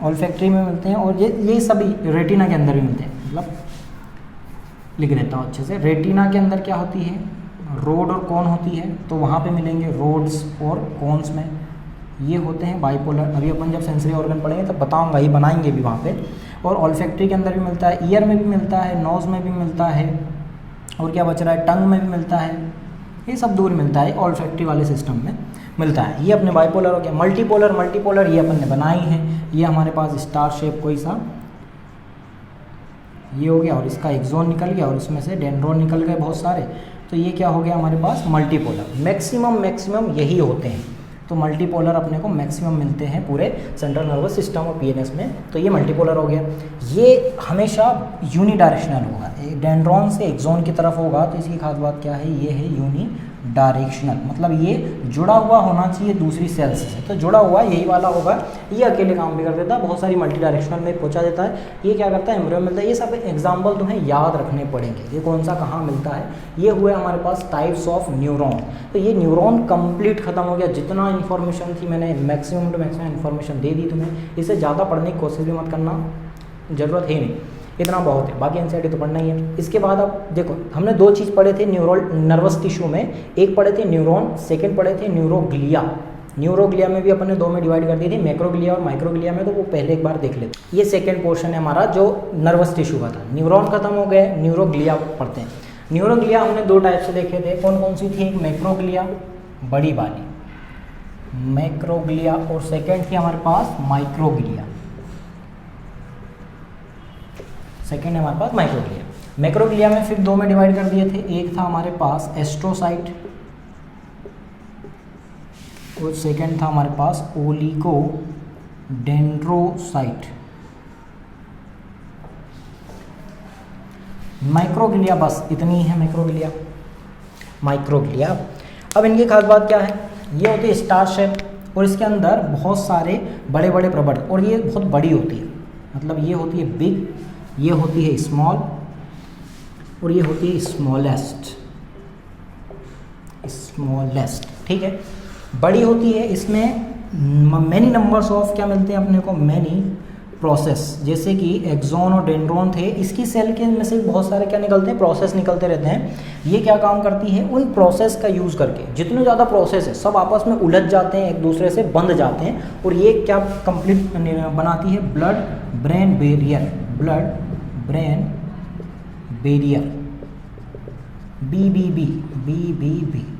ऑल्फैक्टरी में मिलते हैं। और ये सभी रेटिना के अंदर भी मिलते हैं, मतलब लिख देता हूँ अच्छे से। रेटिना के अंदर क्या होती है, रोड और कॉन होती है, तो वहाँ पे मिलेंगे रोड्स और कॉन्स में, ये होते हैं बाइपोलर। अभी अपन जब सेंसरी ऑर्गन पढ़ेंगे तब बताऊंगा, ये बनाएंगे भी वहाँ पे। और ऑल्फैक्टरी के अंदर भी मिलता है, ईयर में भी मिलता है, नोज में भी मिलता है, और क्या बच रहा है, टंग में भी मिलता है। ये सब दूर मिलता है, ऑल्फैक्टरी वाले सिस्टम में मिलता है। ये अपने बाइपोलर हो गया। मल्टीपोलर, मल्टीपोलर ये अपन ने बनाई है, ये हमारे पास स्टार शेप कोई सा ये हो गया, और इसका एक्सोन निकल गया और इसमें से डेंड्रोन निकल गए बहुत सारे, तो ये क्या हो गया हमारे पास, मल्टीपोलर। मैक्सिमम यही होते हैं, तो मल्टीपोलर अपने को मैक्सिमम मिलते हैं पूरे सेंट्रल नर्वस सिस्टम और पीएनएस में, तो ये मल्टीपोलर हो गया। ये हमेशा यूनिडायरेक्शनल होगा, डेंड्रॉन से एक्सोन की तरफ होगा, तो इसकी खास बात क्या है, ये है यूनिडायरेक्शनल, मतलब ये जुड़ा हुआ होना चाहिए दूसरी सेल्स से, तो जुड़ा हुआ यही वाला होगा। ये अकेले काम भी कर देता है, बहुत सारी मल्टी डायरेक्शनल में पहुंचा देता है। ये क्या करता है, एम्ब्रियो मिलता है। ये सब एग्जाम्पल तुम्हें याद रखने पड़ेंगे, ये कौन सा कहाँ मिलता है। ये हुए हमारे पास टाइप्स ऑफ न्यूरॉन। तो ये न्यूरॉन कंप्लीट खत्म हो गया, जितना इन्फॉर्मेशन थी मैंने मैक्सिमम टू मैक्सिमम इन्फॉर्मेशन दे दी तुम्हें। इससे ज़्यादा पढ़ने की कोशिश भी मत करना, ज़रूरत है नहीं, इतना बहुत है, बाकी एनसीईआरटी तो पढ़ना ही है। इसके बाद अब देखो, हमने दो चीज़ पढ़े थे न्यूरल नर्वस टिश्यू में, एक पढ़े थे न्यूरॉन, सेकंड पढ़े थे न्यूरोग्लिया। न्यूरोग्लिया में भी अपन ने दो में डिवाइड कर दी थी, मैक्रोग्लिया और माइक्रोग्लिया में, तो वो पहले एक बार देख लेते। ये सेकेंड पोर्शन है हमारा जो नर्वस टिश्यू का था। न्यूरॉन खत्म हो गए, न्यूरोग्लिया पढ़ते हैं। न्यूरोग्लिया हमने दो टाइप से देखे थे, कौन कौन सी थी, एक मैक्रोग्लिया बड़ी वाली मैक्रोग्लिया, और सेकेंड थी हमारे पास माइक्रोग्लिया। सेकेंड है हमारे पास माइक्रोग्लिया। मैक्रोग्लिया में फिर दो में डिवाइड कर दिए थे, एक था हमारे पास एस्ट्रोसाइट और सेकेंड था हमारे पास ओलिगोडेंड्रोसाइट। माइक्रोग्लिया बस इतनी है माइक्रोग्लिया। अब इनकी खास बात क्या है, ये होती है स्टार शेप और इसके अंदर बहुत सारे बड़े बड़े प्रबंध, और ये बहुत बड़ी होती है, मतलब ये होती है बिग, ये होती है स्मॉल और ये होती है स्मॉलेस्ट, ठीक है। बड़ी होती है, इसमें मैनी नंबर्स ऑफ क्या मिलते हैं अपने को, मैनी प्रोसेस, जैसे कि एक्सोन और डेंड्रोन थे, इसकी सेल के में से बहुत सारे क्या निकलते हैं, प्रोसेस निकलते रहते हैं। ये क्या काम करती है, उन प्रोसेस का यूज़ करके, जितने ज़्यादा प्रोसेस है सब आपस में उलझ जाते हैं, एक दूसरे से बंध जाते हैं, और ये क्या कंप्लीट बनाती है, blood brain barrier, BBB,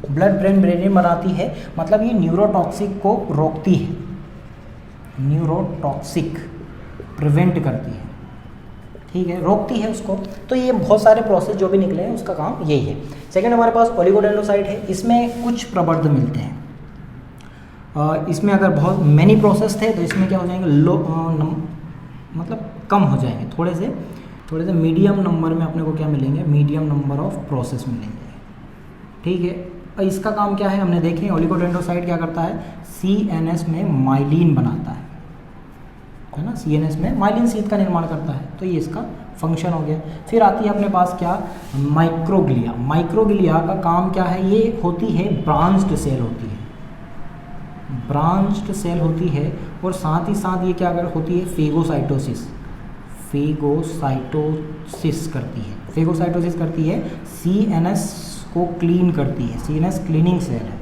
blood brain barrier बनाती है, मतलब ये न्यूरोटॉक्सिक को रोकती है, न्यूरोटॉक्सिक प्रिवेंट करती है, ठीक है, रोकती है उसको। तो ये बहुत सारे प्रोसेस जो भी निकले हैं उसका काम यही है। सेकंड हमारे पास ओलिगोडेंड्रोसाइट है, इसमें कुछ प्रवर्ध मिलते हैं। इसमें अगर बहुत मैनी प्रोसेस थे तो इसमें क्या हो जाएंगे, मतलब कम हो जाएंगे, थोड़े से मीडियम नंबर में अपने को क्या मिलेंगे, मीडियम नंबर ऑफ प्रोसेस मिलेंगे, ठीक है। और इसका काम क्या है, हमने देखे ओलिगोडेंड्रोसाइट क्या करता है, CNS में माइलिन बनाता है ना, CNS में माइलिन शीट का निर्माण करता है, तो ये इसका फंक्शन हो गया। फिर आती है अपने पास क्या, माइक्रोग्लिया का काम क्या है, ये होती है ब्रांच्ड सेल होती है, और साथ ही साथ ये क्या होती है, फेगोसाइटोसिस करती है, CNS को क्लीन करती है, CNS क्लीनिंग सेल है।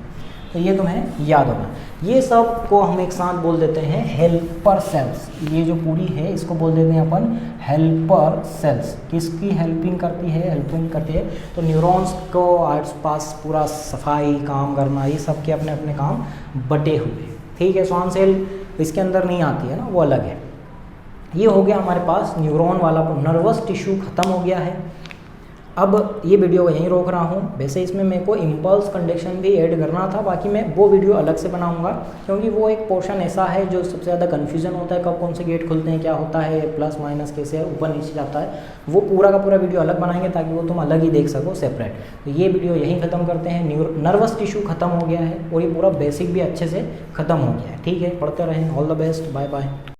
तो ये तुम्हें याद होगा। ये सब को हम एक साथ बोल देते हैं हेल्पर सेल्स। ये जो पूरी है इसको बोल देते हैं अपन हेल्पर सेल्स। किसकी हेल्पिंग करती है? तो न्यूरॉन्स को आसपास पूरा सफाई काम करना, ये सब के अपने अपने काम बटे हुए। ठीक है, श्वान सेल इसके अंदर नहीं आती है ना, वो अलग है। ये हो गया हमारे पास न्यूरॉन वाला। नर्वस टिश्यू खत्म हो गया है। अब ये वीडियो यहीं रोक रहा हूँ। वैसे इसमें मेरे को इम्पल्स कंडक्शन भी ऐड करना था, बाकी मैं वो वीडियो अलग से बनाऊंगा, क्योंकि वो एक पोर्शन ऐसा है जो सबसे ज़्यादा कन्फ्यूजन होता है, कब कौन से गेट खुलते हैं, क्या होता है, प्लस माइनस कैसे ऊपर नीचे जाता है। वो पूरा का पूरा वीडियो अलग बनाएंगे ताकि वो तुम अलग ही देख सको सेपरेट। तो ये वीडियो यहीं ख़त्म करते हैं। नर्वस टिश्यू खत्म हो गया है और ये पूरा बेसिक भी अच्छे से ख़त्म हो गया है। ठीक है, पढ़ते रहें। All the best, bye bye.